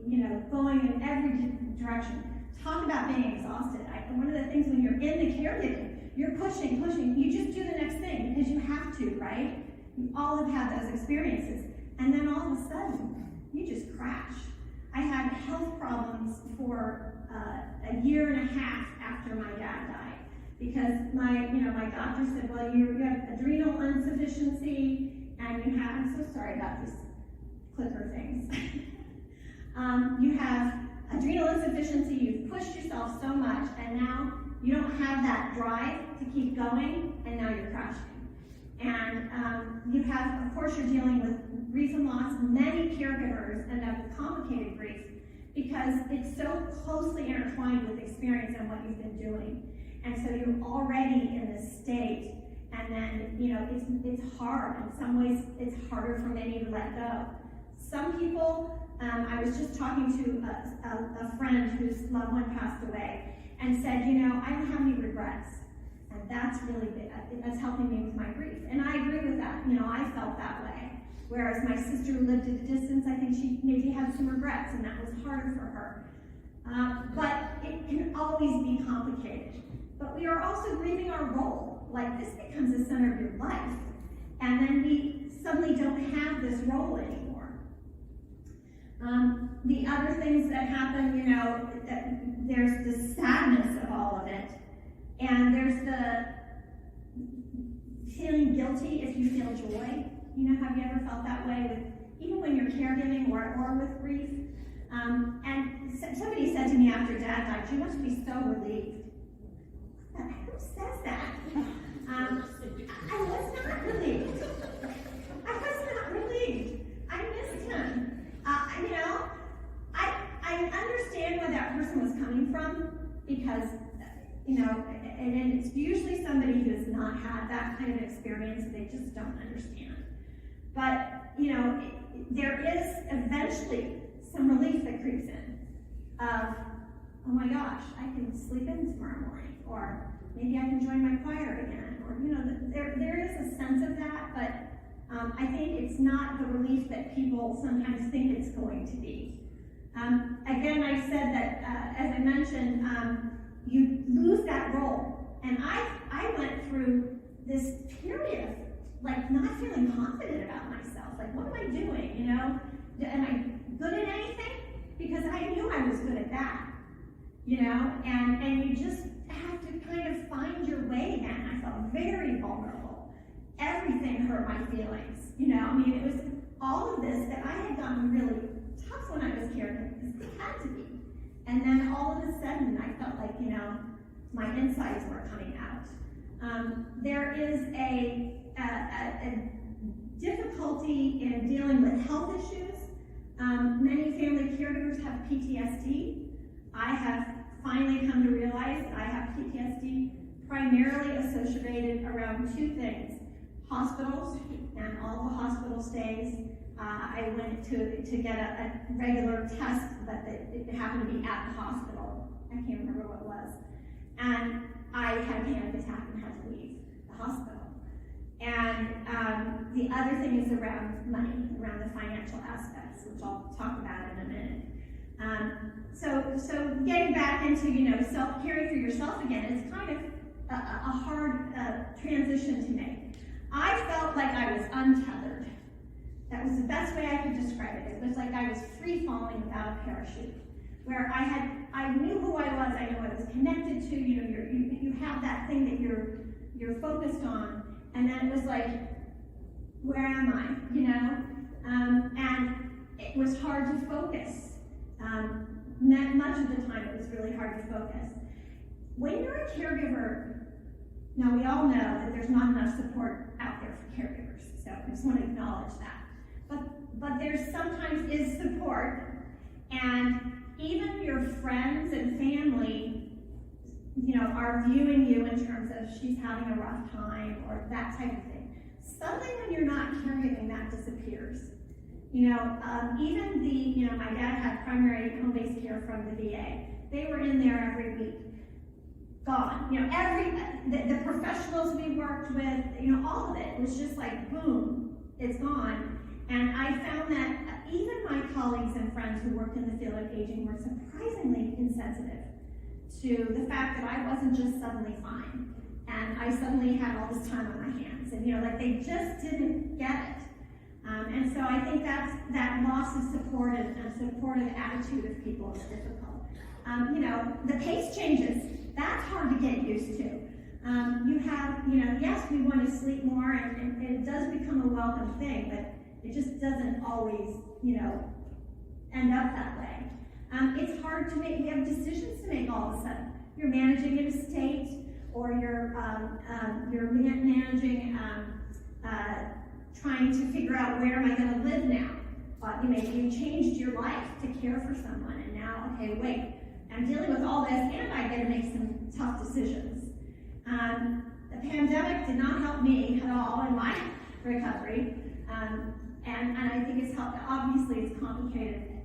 going in every direction. Talk about being exhausted. One of the things when you're in the caregiving, you're pushing. You just do the next thing because you have to, right? You all have had those experiences. And then all of a sudden, you just crash. I had health problems for a year and a half after my dad died, because my doctor said, well, you have adrenal insufficiency, and you have, I'm so sorry about these clicker things. You have adrenal insufficiency, you've pushed yourself so much, and now you don't have that drive to keep going, and now you're crashing. And you have, of course, you're dealing with grief and loss. Many caregivers end up with complicated grief because it's so closely intertwined with experience and what you've been doing. And so you're already in this state, and then, it's hard. In some ways, it's harder for many to let go. Some people, I was just talking to a friend whose loved one passed away, and said, I don't have any regrets. And that's really big. That's helping me with my grief. And I agree with that. I felt that way. Whereas my sister who lived at a distance, I think she maybe had some regrets, and that was harder for her. But it can always be complicated. But we are also grieving our role. Like, this becomes the center of your life. And then we suddenly don't have this role anymore. The other things that happen, there's the sadness of all of it. And there's the feeling guilty if you feel joy. Have you ever felt that way even when you're caregiving or with grief? And somebody said to me after Dad died, you must be so relieved. Who says that? I was not relieved. because, and it's usually somebody who has not had that kind of experience, they just don't understand. But, there is eventually some relief that creeps in of, oh my gosh, I can sleep in tomorrow morning, or maybe I can join my choir again, or, there is a sense of that, but I think it's not the relief that people sometimes think it's going to be. Again, I said that, as I mentioned, you lose that role. And I went through this period of, like, not feeling confident about myself. Like, what am I doing, Am I good at anything? Because I knew I was good at that, And you just have to kind of find your way again. I felt very vulnerable. Everything hurt my feelings, it was all of this that I had gotten really tough when I was caregiving, because I had to be. And then all of a sudden, I felt like, my insides were coming out. There is a difficulty in dealing with health issues. Many family caregivers have PTSD. I have finally come to realize that I have PTSD primarily associated around two things: hospitals and all the hospital stays. I went to get a regular test, but it happened to be at the hospital. I can't remember what it was. And I had a panic attack and had to leave the hospital. And the other thing is around money, around the financial aspects, which I'll talk about in a minute. So getting back into, caring for yourself again is kind of a hard transition to make. I felt like I was untethered. That was the best way I could describe it. It was like I was free falling without a parachute, where I knew who I was, I knew I was connected to, you have that thing that you're focused on, and then it was like, where am I, and it was hard to focus. Much of the time it was really hard to focus. When you're a caregiver, now we all know that there's not enough support out there for caregivers, so I just want to acknowledge that. But there sometimes is support, and even your friends and family, are viewing you in terms of she's having a rough time or that type of thing. Suddenly when you're not caregiving, that disappears. Even my dad had primary home-based care from the VA. They were in there every week. Gone. The professionals we worked with, all of it was just like, boom, it's gone. And I found that even my colleagues and friends who worked in the field of aging were surprisingly insensitive to the fact that I wasn't just suddenly fine, and I suddenly had all this time on my hands, and they just didn't get it. And so I think that loss of support and supportive attitude of people is difficult. The pace changes. That's hard to get used to. Yes, we want to sleep more, and it does become a welcome thing, but it just doesn't always, end up that way. It's hard to make, we have decisions to make all of a sudden. You're managing an estate, or you're managing, trying to figure out, where am I going to live now? Maybe you changed your life to care for someone, and now, okay, wait, I'm dealing with all this, and I got to make some tough decisions. The pandemic did not help me at all in my recovery, and I think it's helped. Obviously, it's complicated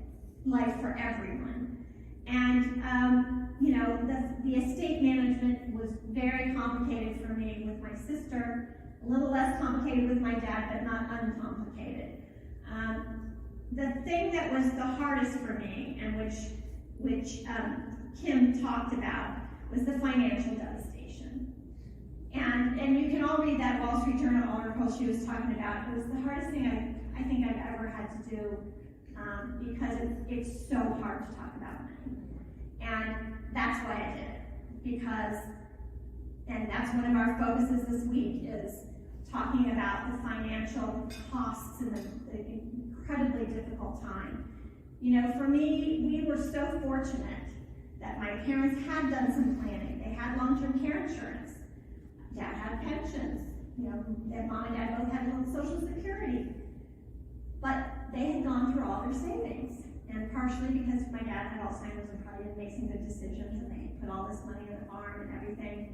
life for everyone, and the estate management was very complicated for me with my sister. A little less complicated with my dad, but not uncomplicated. The thing that was the hardest for me, and which Kim talked about, was the financial devastation. And you can all read that Wall Street Journal article she was talking about. It was the hardest thing I think I've ever had to do, because it's so hard to talk about money. And that's why I did it, and that's one of our focuses this week, is talking about the financial costs and the incredibly difficult time. For me, we were so fortunate that my parents had done some planning. They had long-term care insurance. Dad had pensions. Their mom and dad both had Social Security. But they had gone through all their savings. And partially because my dad had Alzheimer's and probably didn't make some good decisions, and they put all this money in the farm and everything.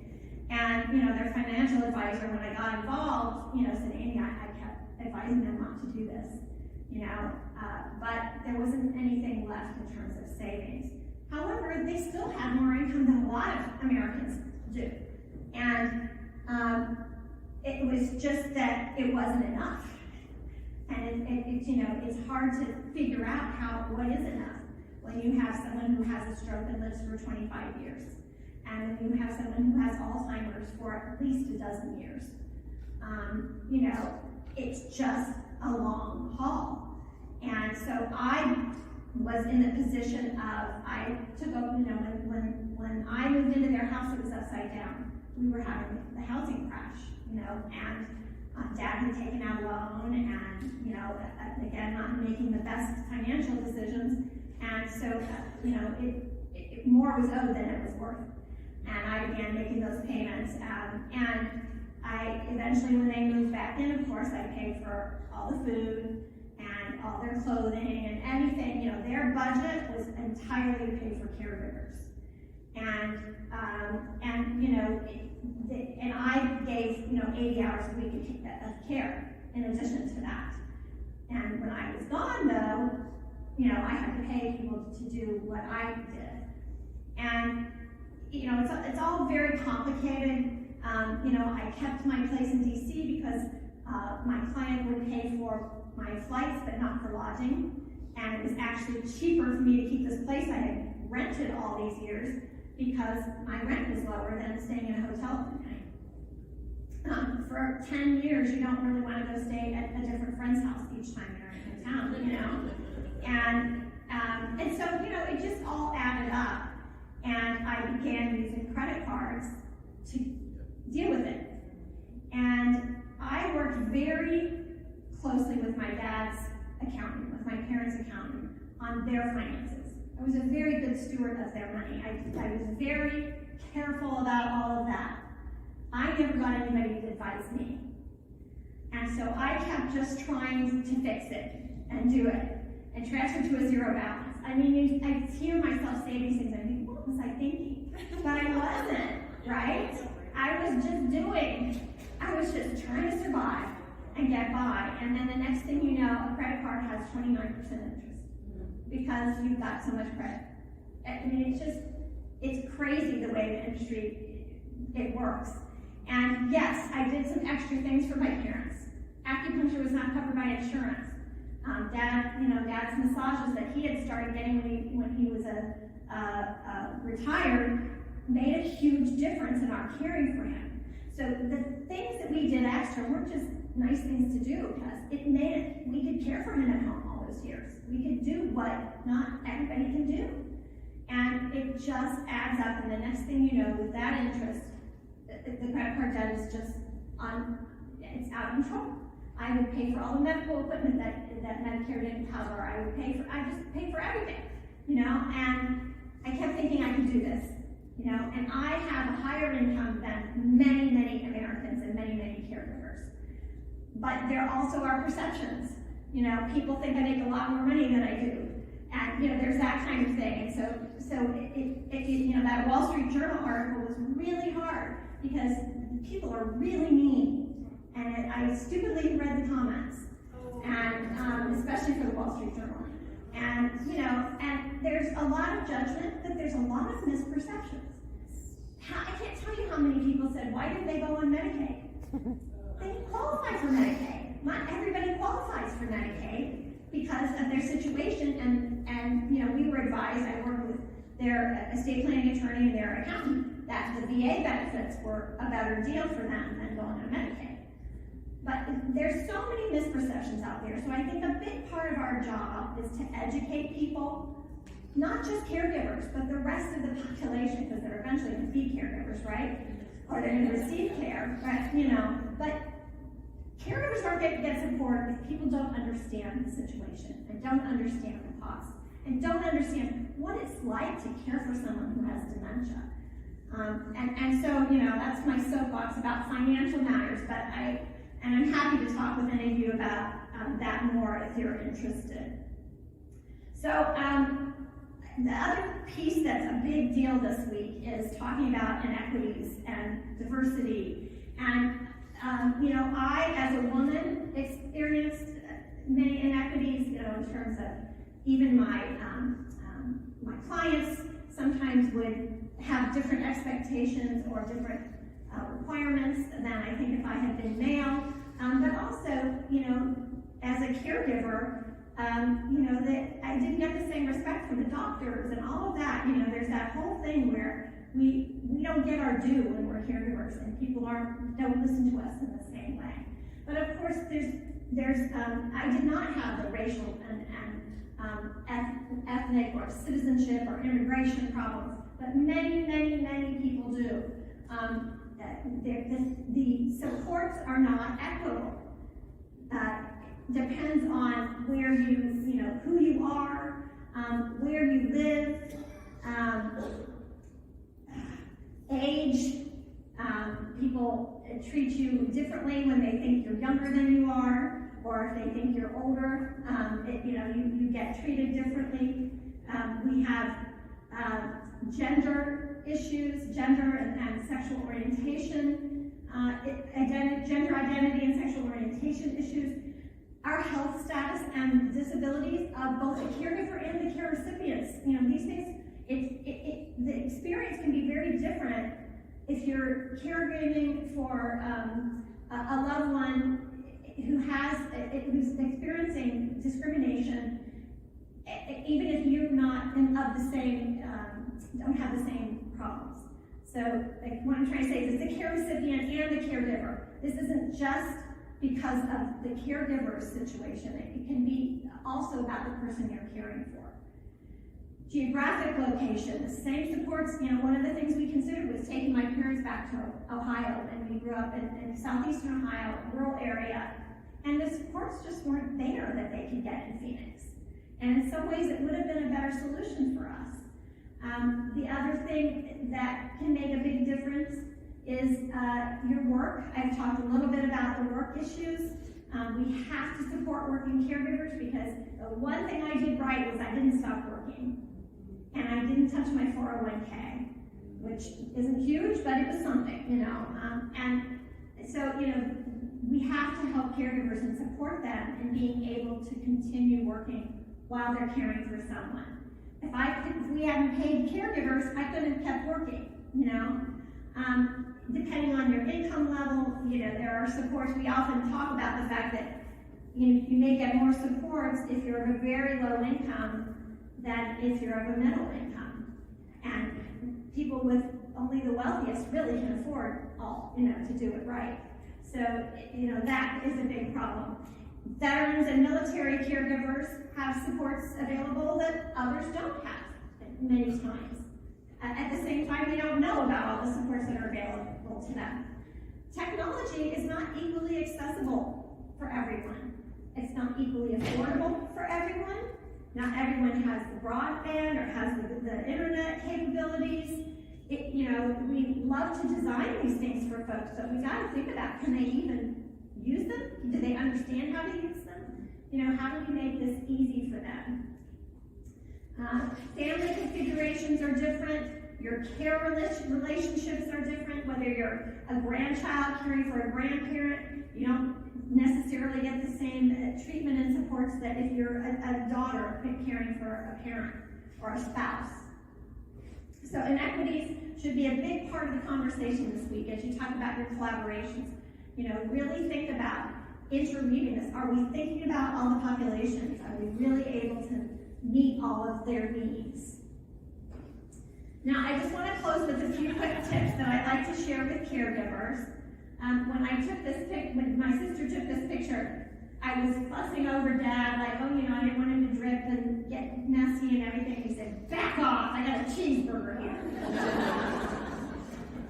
And, their financial advisor, when I got involved, said, Amy, I kept advising them not to do this, but there wasn't anything left in terms of savings. However, they still had more income than a lot of Americans do. And it was just that it wasn't enough. And it's hard to figure out what is enough when you have someone who has a stroke and lives for 25 years. And when you have someone who has Alzheimer's for at least a dozen years. It's just a long haul. And so I was in the position of, I took over, when I moved into their house, it was upside down. We were having the housing crash, and Dad had taken out a loan and, again, not making the best financial decisions. And so, more was owed than it was worth. And I began making those payments. And I eventually, when they moved back in, of course, I paid for all the food and all their clothing and anything. Their budget was entirely paid for caregivers. And I gave, 80 hours a week of care in addition to that. And when I was gone, though, I had to pay people to do what I did. And, it's all very complicated. I kept my place in DC because my client would pay for my flights, but not for lodging. And it was actually cheaper for me to keep this place I had rented all these years because my rent was lower than staying in a hotel every night. For 10 years, you don't really want to go stay at a different friend's house each time you're in town, And so, it just all added up. And I began using credit cards to deal with it. And I worked very closely with my dad's accountant, with my parents' accountant, on their finances. I was a very good steward of their money. I was very careful about all of that. I never got anybody to advise me. And so I kept just trying to fix it and do it and transfer to a zero balance. I hear myself say these things, I think, what was I thinking? But I wasn't, right? I was just doing. I was just trying to survive and get by. And then the next thing you know, a credit card has 29% interest because you've got so much credit. It's crazy the way the industry, it works. And yes, I did some extra things for my parents. Acupuncture was not covered by insurance. Dad's massages that he had started getting when he was retired made a huge difference in our caring for him. So the things that we did extra weren't just nice things to do because we could care for him at home all those years. We could do what not everybody can do. And it just adds up, and the next thing you know, with that interest, the credit card debt is just it's out of control. I would pay for all the medical equipment that Medicare didn't cover. I just paid for everything, and I kept thinking I could do this, and I have a higher income than many, many Americans and many, many caregivers. But there also are perceptions. People think I make a lot more money than I do. And, there's that kind of thing. And so that Wall Street Journal article was really hard because people are really mean. And I stupidly read the comments, and especially for the Wall Street Journal. And, and there's a lot of judgment, but there's a lot of misperceptions. I can't tell you how many people said, why did they go on Medicaid? They didn't qualify for Medicaid. Not everybody qualifies for Medicaid because of their situation, and we were advised, I worked with their estate planning attorney and their accountant, that the VA benefits were a better deal for them than going on Medicaid. But there's so many misperceptions out there, so I think a big part of our job is to educate people, not just caregivers, but the rest of the population, because they're eventually going to be caregivers, right? Or they're going to receive care, right? But caregivers aren't going to get support if people don't understand the situation and don't understand the cost and don't understand what it's like to care for someone who has dementia. And so, that's my soapbox about financial matters, and I'm happy to talk with any of you about that more if you're interested. So the other piece that's a big deal this week is talking about inequities and diversity. And I, as a woman, experienced many inequities, in terms of even my clients sometimes would have different expectations or different requirements than I think if I had been male. But also, as a caregiver, that I didn't get the same respect from the doctors and all of that. There's that whole thing where we don't get our due when we're caregivers, and people don't listen to us in the same way. But of course, there's I did not have the racial and ethnic or citizenship or immigration problems, but many, many, many people do. The supports are not equitable. Depends on where who you are, where you live, age. People treat you differently when they think you're younger than you are, or if they think you're older. You get treated differently. We have gender issues, gender and sexual orientation, gender identity and sexual orientation issues. Our health status and disabilities of both the caregiver and the care recipients. These things, the experience can be very different if you're caregiving for a loved one who's experiencing discrimination, even if you're not don't have the same problems. So what I'm trying to say is the care recipient and the caregiver. This isn't just because of the caregiver's situation. It can be also about the person you're caring for. Geographic location, the same supports. One of the things we considered was taking my parents back to Ohio, and we grew up in southeastern Ohio, a rural area, and the supports just weren't there that they could get in Phoenix. And in some ways, it would have been a better solution for us. The other thing that can make a big difference is your work. I've talked a little bit about the work issues. We have to support working caregivers, because the one thing I did right was I didn't stop working. And I didn't touch my 401k, which isn't huge, but it was something, And so, we have to help caregivers and support them in being able to continue working while they're caring for someone. If we hadn't paid caregivers, I couldn't have kept working, Depending on your income level, there are supports. We often talk about the fact that you may get more supports if you're of a very low income than if you're of a middle income. And people with only the wealthiest really can afford all, to do it right. So, that is a big problem. Veterans and military caregivers have supports available that others don't have many times. At the same time, we don't know about all the supports that are available to them. Technology is not equally accessible for everyone. It's not equally affordable for everyone. Not everyone has the broadband or has the internet capabilities. We love to design these things for folks, but we got to think about, can they even use them? Do they understand how to use them? How do we make this easy for them? Family configurations are different. Your care relationships are different. Whether you're a grandchild caring for a grandparent, you don't necessarily get the same treatment and supports that if you're a daughter caring for a parent or a spouse. So inequities should be a big part of the conversation this week as you talk about your collaborations. Really think about interweaving this. Are we thinking about all the populations? Are we really able to meet all of their needs? Now, I just want to close with a few quick tips that I'd like to share with caregivers. When my sister took this picture, I was fussing over Dad, like, I didn't want him to drip and get messy and everything. He said, back off, I got a cheeseburger here.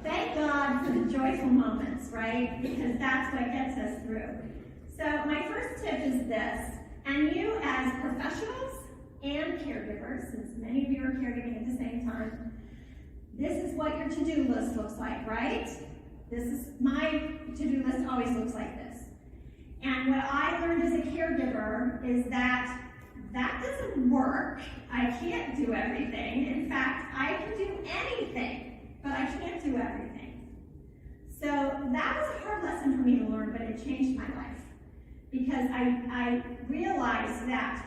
Thank God for the joyful moments, right? Because that's what gets us through. So my first tip is this, and you as professionals and caregivers, since many of you are caregiving at the same time, this is what your to-do list looks like, right? This is my to-do list always looks like this. And what I learned as a caregiver is that doesn't work. I can't do everything. In fact, I can do anything, but I can't do everything. So that was a hard lesson for me to learn, but it changed my life. Because I realized that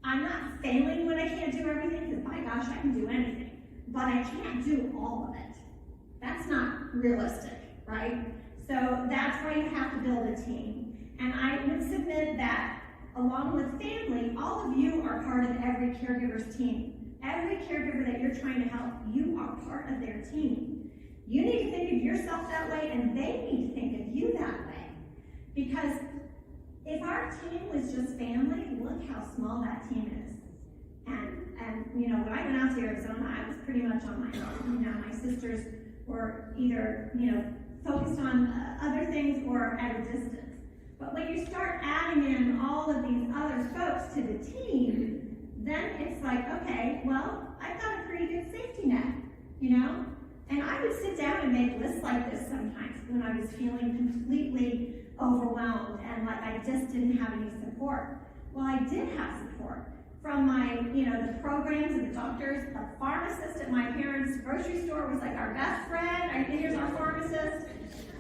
I'm not failing when I can't do everything, because my gosh, I can do anything. But I can't do all of it. That's not realistic, right? So that's why you have to build a team. And I would submit that along with family, all of you are part of every caregiver's team. Every caregiver that you're trying to help, you are part of their team. You need to think of yourself that way, and they need to think of you that way. Because if our team was just family, look how small that team is. And you know, when I went out to Arizona, I was pretty much on my own. You know, my sisters were either, you know, focused on other things or at a distance. But when you start adding in all of these other folks to the team, then it's like, okay, well, I've got a pretty good safety net, you know? And I would sit down and make lists like this sometimes when I was feeling completely overwhelmed and like I just didn't have any support. Well, I did have support from my, you know, the programs and the doctors. The pharmacist at my parents' grocery store was like our best friend. Here's our pharmacist.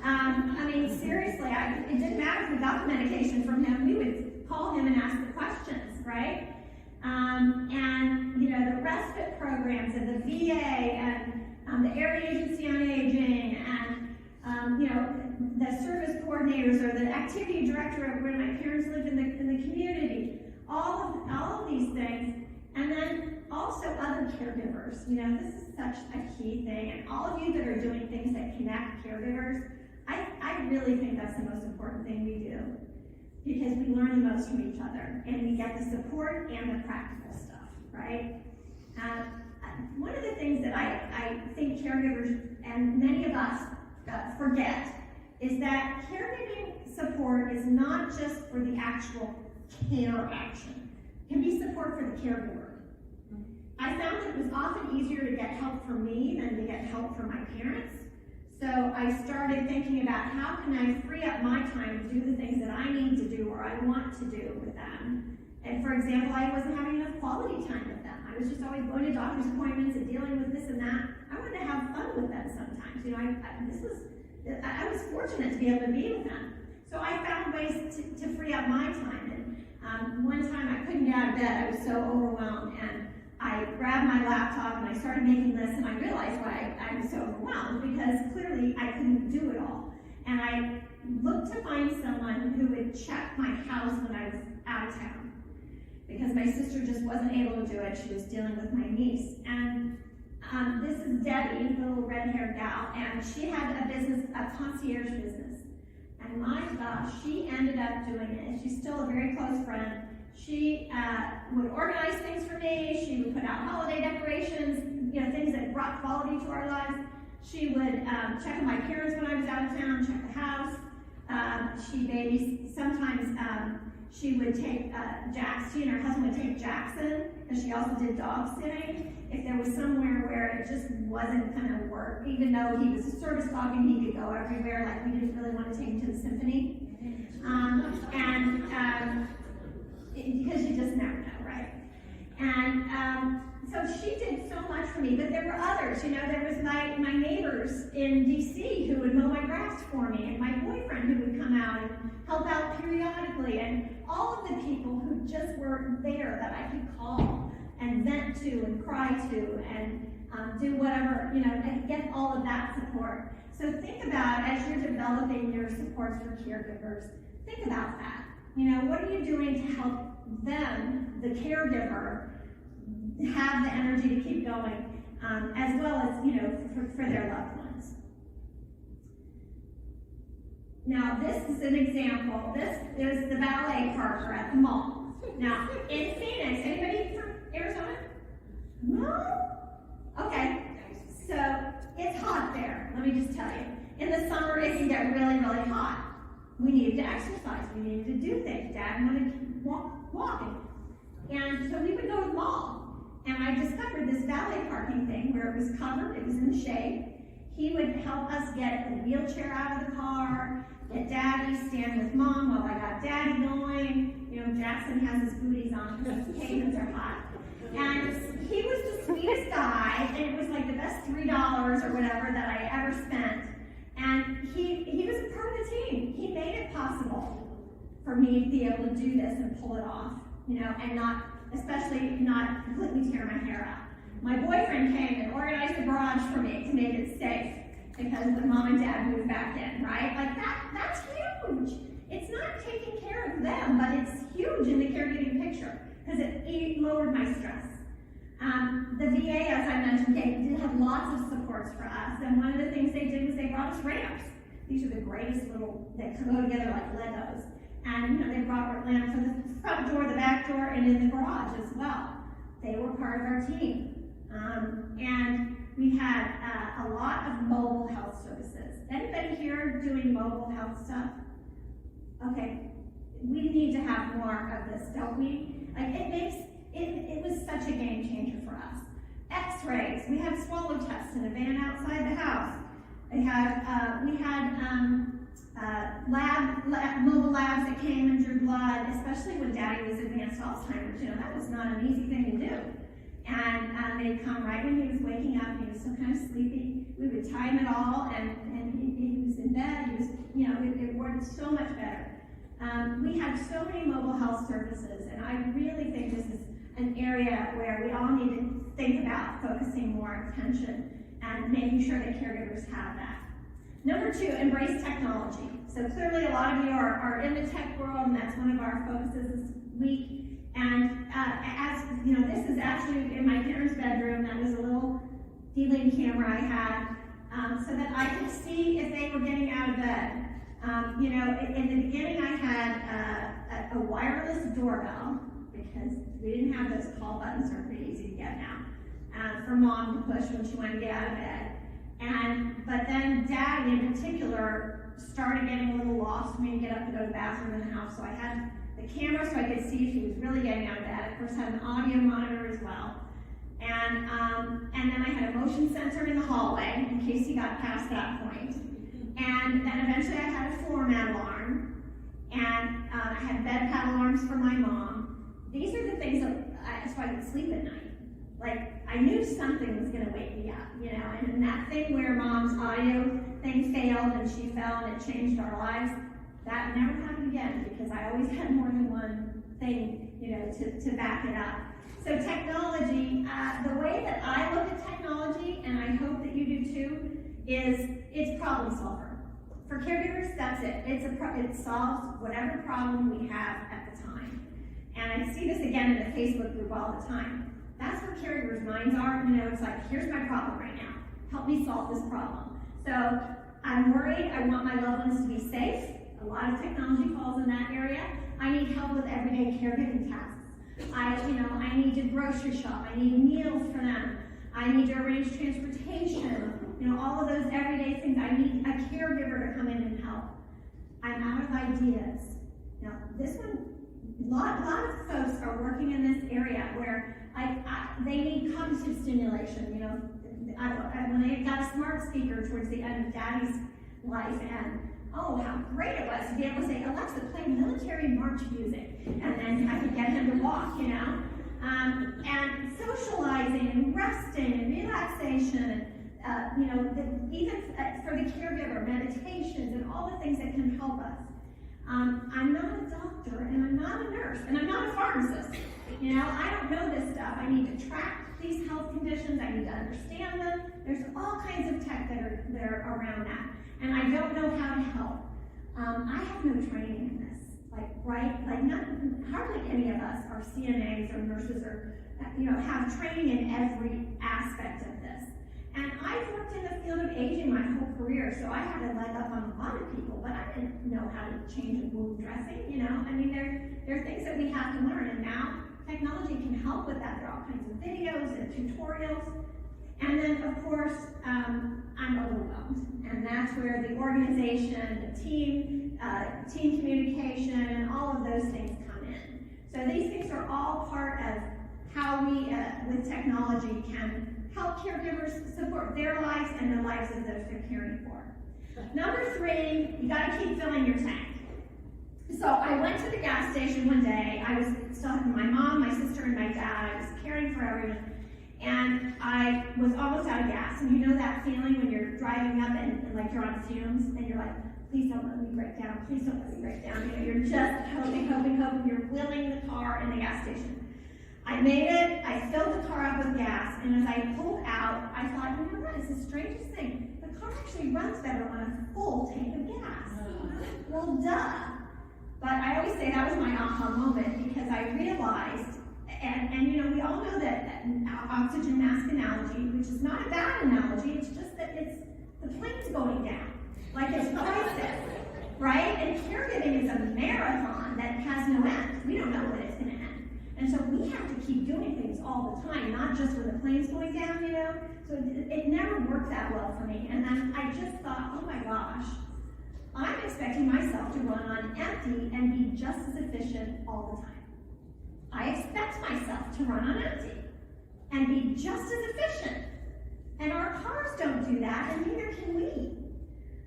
I mean, seriously, it didn't matter if we got the medication from him. We would call him and ask the questions, right? And, you know, the respite programs and the VA and the Area Agency on Aging and, you know, the service coordinators or the activity director of when my parents lived in the community. All of these things. And then also other caregivers. You know, this is such a key thing. And all of you that are doing things that connect caregivers, I really think that's the most important thing we do, because we learn the most from each other, and we get the support and the practical stuff, right? One of the things that I think caregivers and many of us forget is that caregiving support is not just for the actual care action. It can be support for the caregiver. I found that it was often easier to get help for me than to get help for my parents. So I started thinking about how can I free up my time to do the things that I need to do or I want to do with them. And for example, I wasn't having enough quality time with them. I was just always going to doctor's appointments and dealing with this and that. I wanted to have fun with them sometimes. You know, I was fortunate to be able to be with them. So I found ways to free up my time. And one time I couldn't get out of bed. I was so overwhelmed. And I grabbed my laptop and I started making lists, and I realized why I was so overwhelmed, because clearly I couldn't do it all. And I looked to find someone who would check my house when I was out of town, because my sister just wasn't able to do it. She was dealing with my niece. And this is Debbie, the little red-haired gal, and she had a business, a concierge business. And my gosh, she ended up doing it, and she's still a very close friend. She would organize things for me. She would put out holiday decorations, you know, things that brought quality to our lives. She would check on my parents when I was out of town, check the house. Sometimes she would take she and her husband would take Jackson, and she also did dog sitting. If there was somewhere where it just wasn't going to work, even though he was a service dog and he could go everywhere, like we didn't really want to take him to the symphony. Because you just never know, right? And so she did so much for me, but there were others. You know, there was my neighbors in DC who would mow my grass for me, and my boyfriend who would come out and help out periodically, and all of the people who just were there that I could call and vent to and cry to and do whatever, you know, and get all of that support. So think about, as you're developing your supports for caregivers, think about that. You know, what are you doing to help them, the caregiver, have the energy to keep going, as well as, you know, for their loved ones. Now, this is an example. This is the valet parker at the mall. Now, in Phoenix, anybody from Arizona? No? Okay. So, it's hot there, let me just tell you. In the summer, it can get really, really hot. We needed to exercise. We needed to do things. Dad wanted to keep walking. And so we would go to the mall. And I discovered this valet parking thing where it was covered, it was in the shade. He would help us get the wheelchair out of the car, get Daddy, stand with Mom while I got Daddy going. You know, Jackson has his booties on because the pavements are hot. And he was the sweetest guy, and it was like the best $3 or whatever that I ever spent. And he was a part of the team. He made it possible for me to be able to do this and pull it off, you know, and especially not completely tear my hair out. My boyfriend came and organized the garage for me to make it safe because when mom and dad moved back in, right? Like that's huge. It's not taking care of them, but it's huge in the caregiving picture because it lowered my stress. The VA, as I mentioned, did have lots of supports for us, and one of the things they did was they brought us ramps. These are the greatest little, they go together like Legos. And you know, they brought ramps from the front door, the back door, and in the garage as well. They were part of our team. And we had a lot of mobile health services. Anybody here doing mobile health stuff? Okay, we need to have more of this, don't we? Like it was such a game changer for us. X-rays, we had swallow tests in a van outside the house. We had mobile labs that came and drew blood, especially when Daddy was advanced Alzheimer's. You know, that was not an easy thing to do. And they'd come right when he was waking up, and he was still kind of sleepy. We would time it all, and he was in bed. He was, you know, it worked so much better. We had so many mobile health services, and I really think this is an area where we all need to think about focusing more attention and making sure that caregivers have that. Number 2, embrace technology. So clearly a lot of you are in the tech world, and that's one of our focuses this week. And as you know, this is actually in my parents' bedroom. That was a little D-Link camera I had so that I could see if they were getting out of bed. You know, in the beginning I had a wireless doorbell because we didn't have those call buttons, are pretty easy to get now, for mom to push when she wanted to get out of bed. But then Daddy in particular started getting a little lost when he'd get up to go to the bathroom in the house. So I had the camera so I could see if he was really getting out of bed. Of course, I had an audio monitor as well. And then I had a motion sensor in the hallway in case he got past that point. And then eventually I had a floor mat alarm. And I had bed pad alarms for my mom. These are the things so I could sleep at night. Like, I knew something was gonna wake me up, you know, and that thing where mom's audio thing failed and she fell and it changed our lives, that never happened again because I always had more than one thing, you know, to back it up. So technology, the way that I look at technology, and I hope that you do too, is it's problem solver. For caregivers, that's it. It solves whatever problem we have at the time. And I see this again in the Facebook group all the time. That's where caregivers' minds are. You know, it's like, here's my problem right now. Help me solve this problem. So I'm worried. I want my loved ones to be safe. A lot of technology falls in that area. I need help with everyday caregiving tasks. I need to grocery shop. I need meals for them. I need to arrange transportation. You know, all of those everyday things. I need a caregiver to come in and help. I'm out of ideas. Now, this one, a lot of folks are working in this area where they need cognitive stimulation. You know, when they got a smart speaker towards the end of Daddy's life, and oh, how great it was to be able to say, Alexa, play military march music, and then I could get him to walk, you know. And socializing and resting and relaxation, you know, even for the caregiver, meditations and all the things that can help us. I'm not a doctor, and I'm not a nurse, and I'm not a pharmacist. You know, I don't know this stuff. I need to track these health conditions. I need to understand them. There's all kinds of tech that are around that, and I don't know how to help. I have no training in this. Hardly any of us are CNAs or nurses or, you know, have training in every aspect of this. And I've worked in the field of aging my whole career, so I had a leg up on a lot of people, but I didn't know how to change a wound dressing, you know? I mean, there are things that we have to learn, and now technology can help with that. There are all kinds of videos and tutorials. And then, of course, I'm overwhelmed. And that's where the organization, the team communication, and all of those things come in. So these things are all part of how we, with technology, can help caregivers support their lives and the lives of those they're caring for. Number 3, you gotta keep filling your tank. So I went to the gas station one day. I was still having my mom, my sister, and my dad. I was caring for everyone. And I was almost out of gas. And you know that feeling when you're driving up and like you're on fumes and you're like, please don't let me break down. Please don't let me break down. You know, you're just hoping. You're wheeling the car in the gas station. I made it. I filled the car up with gas. And as I pulled out, I thought, you know what? It's the strangest thing. The car actually runs better on a full tank of gas. Well, duh. But I always say that was my aha moment because I realized, and you know, we all know that oxygen mask analogy, which is not a bad analogy, it's just that it's the plane's going down, like it's crisis, right? And caregiving is a marathon that has no end. We don't know when it's going to end. And so we have to keep doing things all the time, not just when the plane's going down, you know? So it never worked that well for me. And then I just thought, oh my gosh, I'm expecting myself to run on empty and be just as efficient all the time. I expect myself to run on empty and be just as efficient. And our cars don't do that, and neither can we.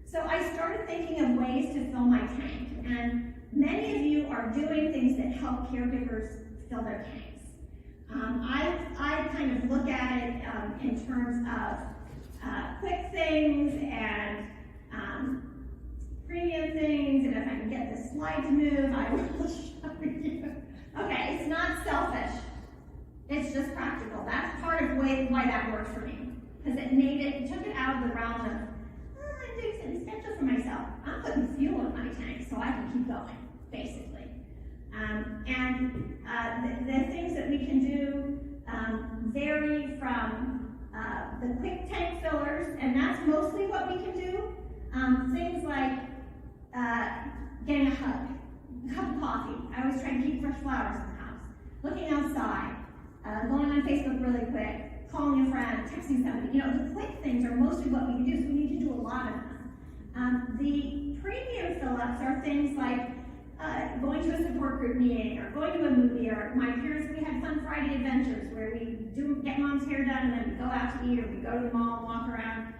So I started thinking of ways to fill my tank. And many of you are doing things that help caregivers fill their tanks. I kind of look at it in terms of quick things and premium things, and if I can get this slide to move, I will show you. Okay, it's not selfish. It's just practical. That's part of why that worked for me. Because it took it out of the realm of, I'm doing something special for myself. I'm putting fuel in my tank so I can keep going, basically. The things that we can do vary from the quick tank fillers, and that's mostly what we can do. Things like getting a hug, a cup of coffee. I always try to keep fresh flowers in the house. Looking outside, going on Facebook really quick, calling a friend, texting somebody. You know, the quick things are mostly what we can do, so we need to do a lot of them. The premium fill-ups are things like going to a support group meeting or going to a movie, or my parents, we had Fun Friday adventures where we get mom's hair done and then we go out to eat, or we go to the mall and walk around.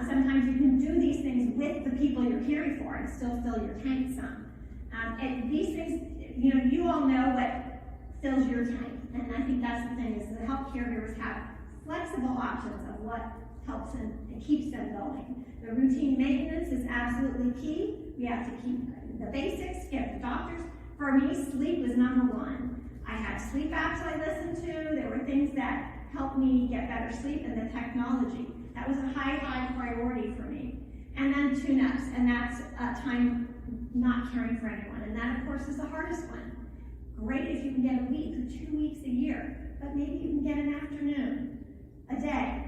Sometimes you can do these things with the people you're caring for and still fill your tank some. And these things, you know, you all know what fills your tank. And I think that's the thing, is to help caregivers have flexible options of what helps them and keeps them going. The routine maintenance is absolutely key. We have to keep the basics, get the doctors. For me, sleep was number one. I had sleep apps I listened to. There were things that helped me get better sleep, and the technology. That was a high priority for me. And then tune-ups, and that's time not caring for anyone. And that, of course, is the hardest one. Great if you can get a week or 2 weeks a year, but maybe you can get an afternoon, a day,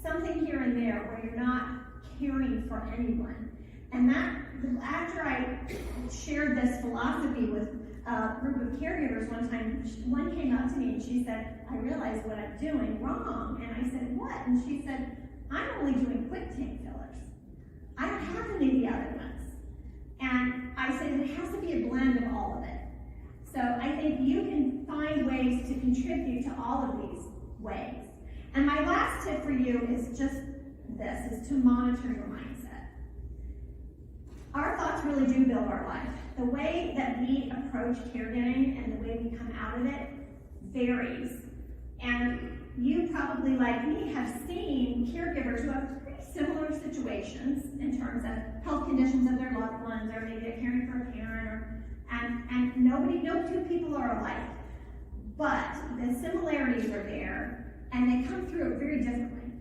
something here and there where you're not caring for anyone. And that, after I shared this philosophy with a group of caregivers one time, one came up to me and she said, I realize what I'm doing wrong. And I said, what? And she said, I'm only doing quick tank fillers. I don't have any of the other ones. And I said, it has to be a blend of all of it. So I think you can find ways to contribute to all of these ways. And my last tip for you is just this, is to monitor your mindset. Our thoughts really do build our life. The way that we approach caregiving and the way we come out of it varies. And you probably, like me, have seen caregivers who have pretty similar situations in terms of health conditions of their loved ones, or maybe they're caring for a parent, and no two people are alike. But the similarities are there, and they come through it very differently.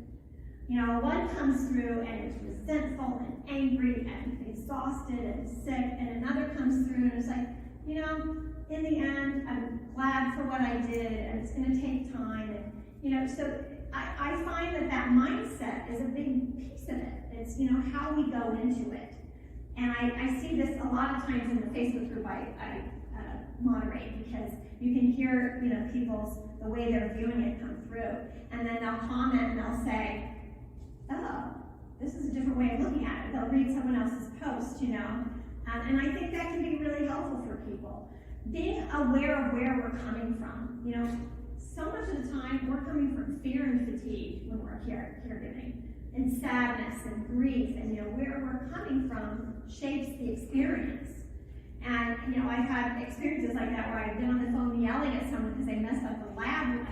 You know, one comes through and is resentful and angry and exhausted and sick, and another comes through and is like, you know, in the end, I'm glad for what I did, and it's going to take time. And, you know, so I find that mindset is a big piece of it. It's, you know, how we go into it. And I see this a lot of times in the Facebook group I moderate, because you can hear, you know, the way they're viewing it come through. And then they'll comment and they'll say, oh, this is a different way of looking at it. They'll read someone else's post, you know. And I think that can be really helpful for people. Being aware of where we're coming from. You know, so much of the time we're coming from fear and fatigue when we're caregiving, and sadness and grief, and you know, where we're coming from shapes the experience. And, you know, I've had experiences like that where I've been on the phone yelling at someone because they messed up the lab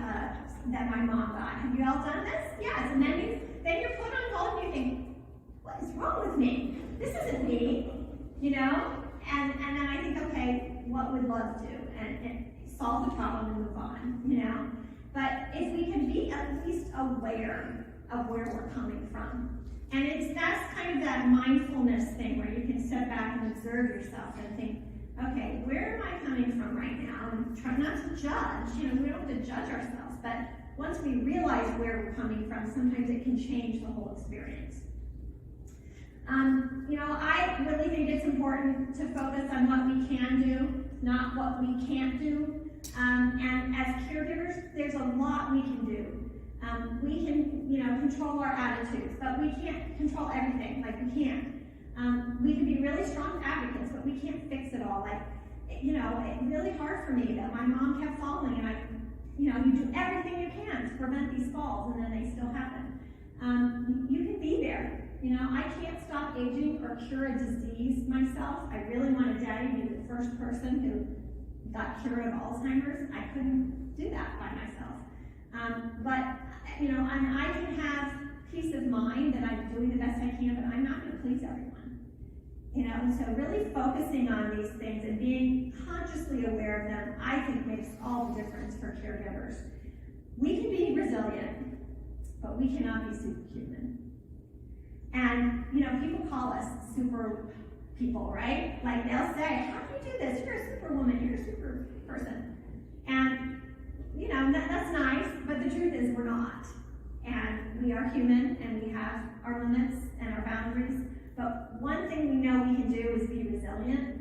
that my mom got. Have you all done this? Yes. And then you're put on hold and you think, what is wrong with me? This isn't me, you know? And then I think, okay, what would love do? And solve the problem and move on, you know? But if we can be at least aware of where we're coming from. And that's kind of that mindfulness thing where you can step back and observe yourself and think, okay, where am I coming from right now? And try not to judge. You know, we don't have to judge ourselves, but once we realize where we're coming from, sometimes it can change the whole experience. You know, I really think it's important to focus on what we can do, not what we can't do. And as caregivers, there's a lot we can do. We can, you know, control our attitudes, but we can't control everything, like we can't. We can be really strong advocates, but we can't fix it all. Like, you know, it's really hard for me that my mom kept falling, and you know, you do everything you can to prevent these falls, and then they still happen. You can be there. You know, I can't stop aging or cure a disease myself. I really wanted Daddy to be the first person who got cured of Alzheimer's. I couldn't do that by myself. But, you know, and I can have peace of mind that I'm doing the best I can, but I'm not going to please everyone. You know, and so really focusing on these things and being consciously aware of them, I think makes all the difference for caregivers. We can be resilient, but we cannot be superhuman. And, you know, people call us super people, right? Like, they'll say, how do you do this? You're a superwoman, you're a super person. And, you know, that's nice, but the truth is we're not. And we are human, and we have our limits and our boundaries. But one thing we know we can do is be resilient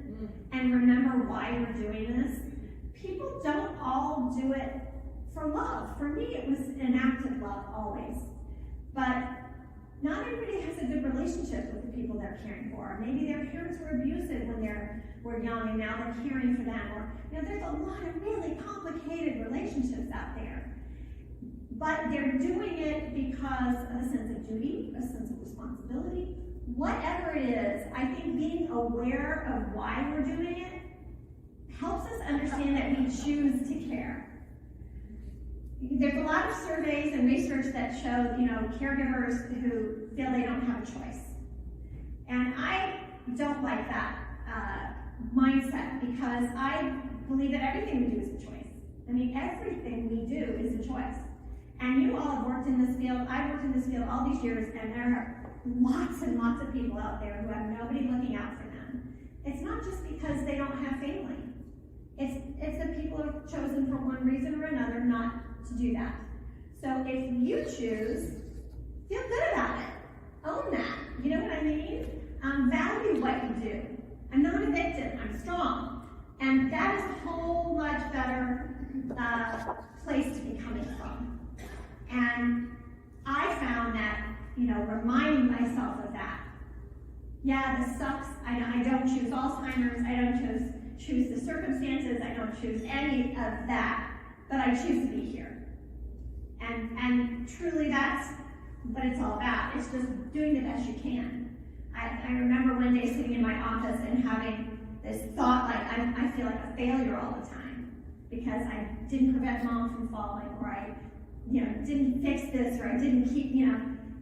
and remember why we're doing this. People don't all do it for love. For me, it was an act of love always. But not everybody has a good relationship with the people they're caring for. Maybe their parents were abusive when they were young and now they're caring for them. Or, you know, there's a lot of really complicated relationships out there. But they're doing it because of a sense of duty, a sense of responsibility. Whatever it is, I think being aware of why we're doing it helps us understand that we choose to care. There's a lot of surveys and research that show, you know, caregivers who feel they don't have a choice. And I don't like that mindset, because I believe that everything we do is a choice. I mean, everything we do is a choice. And you all have worked in this field. I've worked in this field all these years, and there are lots and lots of people out there who have nobody looking out for them. It's not just because they don't have family. It's that people have chosen for one reason or another not to do that. So if you choose, feel good about it. Own that. You know what I mean? Value what you do. I'm not a victim. I'm strong. And that is a whole much better place to be coming from. And I found that, you know, reminding myself of that. Yeah, this sucks. I don't choose Alzheimer's. I don't choose the circumstances. I don't choose any of that. But I choose to be here. And truly that's what it's all about. It's just doing the best you can. I remember one day sitting in my office and having this thought, like, I feel like a failure all the time because I didn't prevent Mom from falling, or I, you know, didn't fix this, or I didn't keep, you know.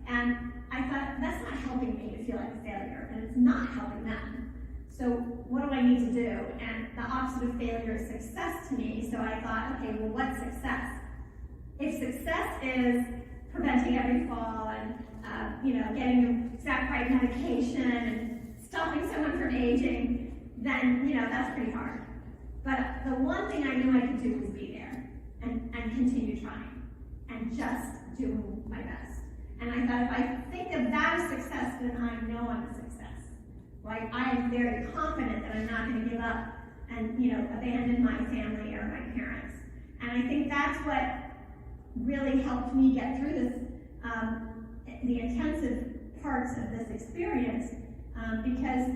And I thought, that's not helping me to feel like a failure, and it's not helping them. So what do I need to do? And the opposite of failure is success to me. So I thought, okay, well, what's success? If success is preventing every fall and you know, getting the exact right medication and stopping someone from aging, then, you know, that's pretty hard. But the one thing I knew I could do was be there and continue trying and just do my best. And I thought, if I think of that as success, then I know I'm a success, right? I am very confident that I'm not going to give up and, you know, abandon my family or my parents. And I think that's what really helped me get through this, the intensive parts of this experience, because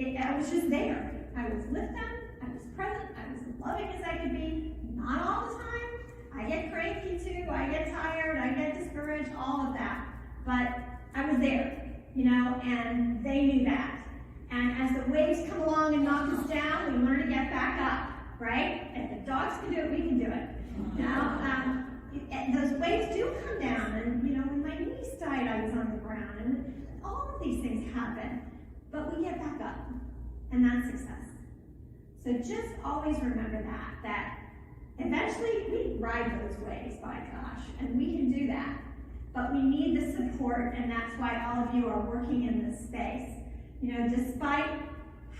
I was just there. I was with them, I was present, I was loving as I could be, not all the time. I get cranky too, I get tired, I get discouraged, all of that. But I was there, you know, and they knew that. And And as the waves come along and knock us down, we learn to get back up, right? If the dogs can do it, we can do it. Now, those waves do come down, and when my knees died, I was on the ground, and all of these things happen. But we get back up, and that's success. So just always remember that eventually we ride those waves, by gosh, and we can do that. But we need the support, and that's why all of you are working in this space. Despite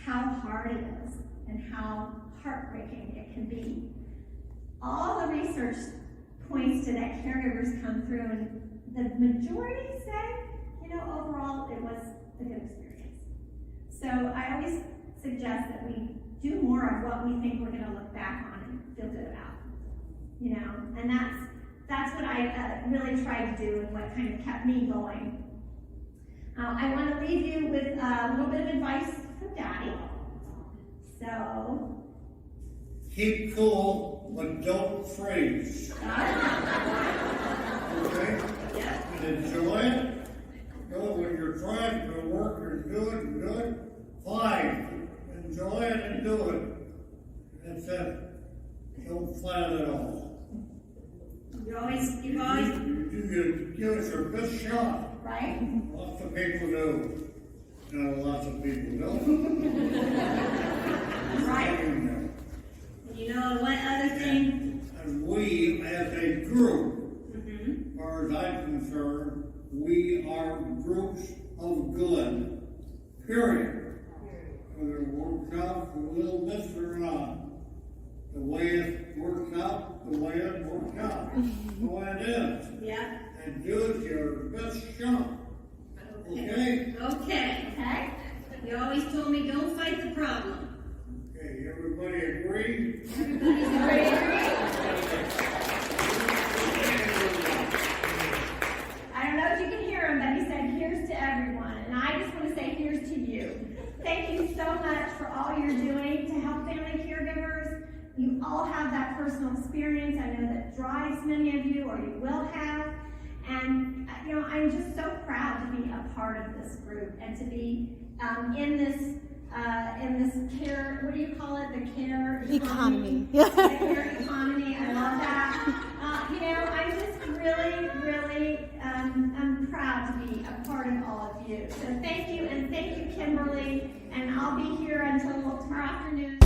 how hard it is and how heartbreaking it can be, all the research points to that caregivers come through, and the majority say, overall it was a good experience. So I always suggest that we do more of what we think we're going to look back on and feel good about, and that's what I really tried to do, and what kind of kept me going. I want to leave you with a little bit of advice from Daddy. So, Keep cool, but don't freeze. Okay? Yep. And enjoy it. When you're trying to work, you're good. Fine. Enjoy it and do it. That's it. Don't plan at all. You You give us your best shot. Right? Lots of people do. Lots of people don't. Right? What other thing? And we, as a group, as far as I'm concerned, we are groups of good. Period. Whether it works out a little bit or not. The way it works out, the way it works out. The way it is. Yeah. And do it your best shot. Okay? Okay. You always told me don't fight the problem. Okay, everybody agree? Everybody's agree. I don't know if you can hear him, but he said, here's to everyone. And I just want to say, here's to you. Thank you so much for all you're doing to help family caregivers. You all have that personal experience. I know that drives many of you, or you will have. And, I'm just so proud to be a part of this group and to be in this care, what do you call it? The care economy. The care economy. I love that. I'm just really, I'm proud to be a part of all of you. So thank you, and thank you, Kimberly. And I'll be here until tomorrow afternoon.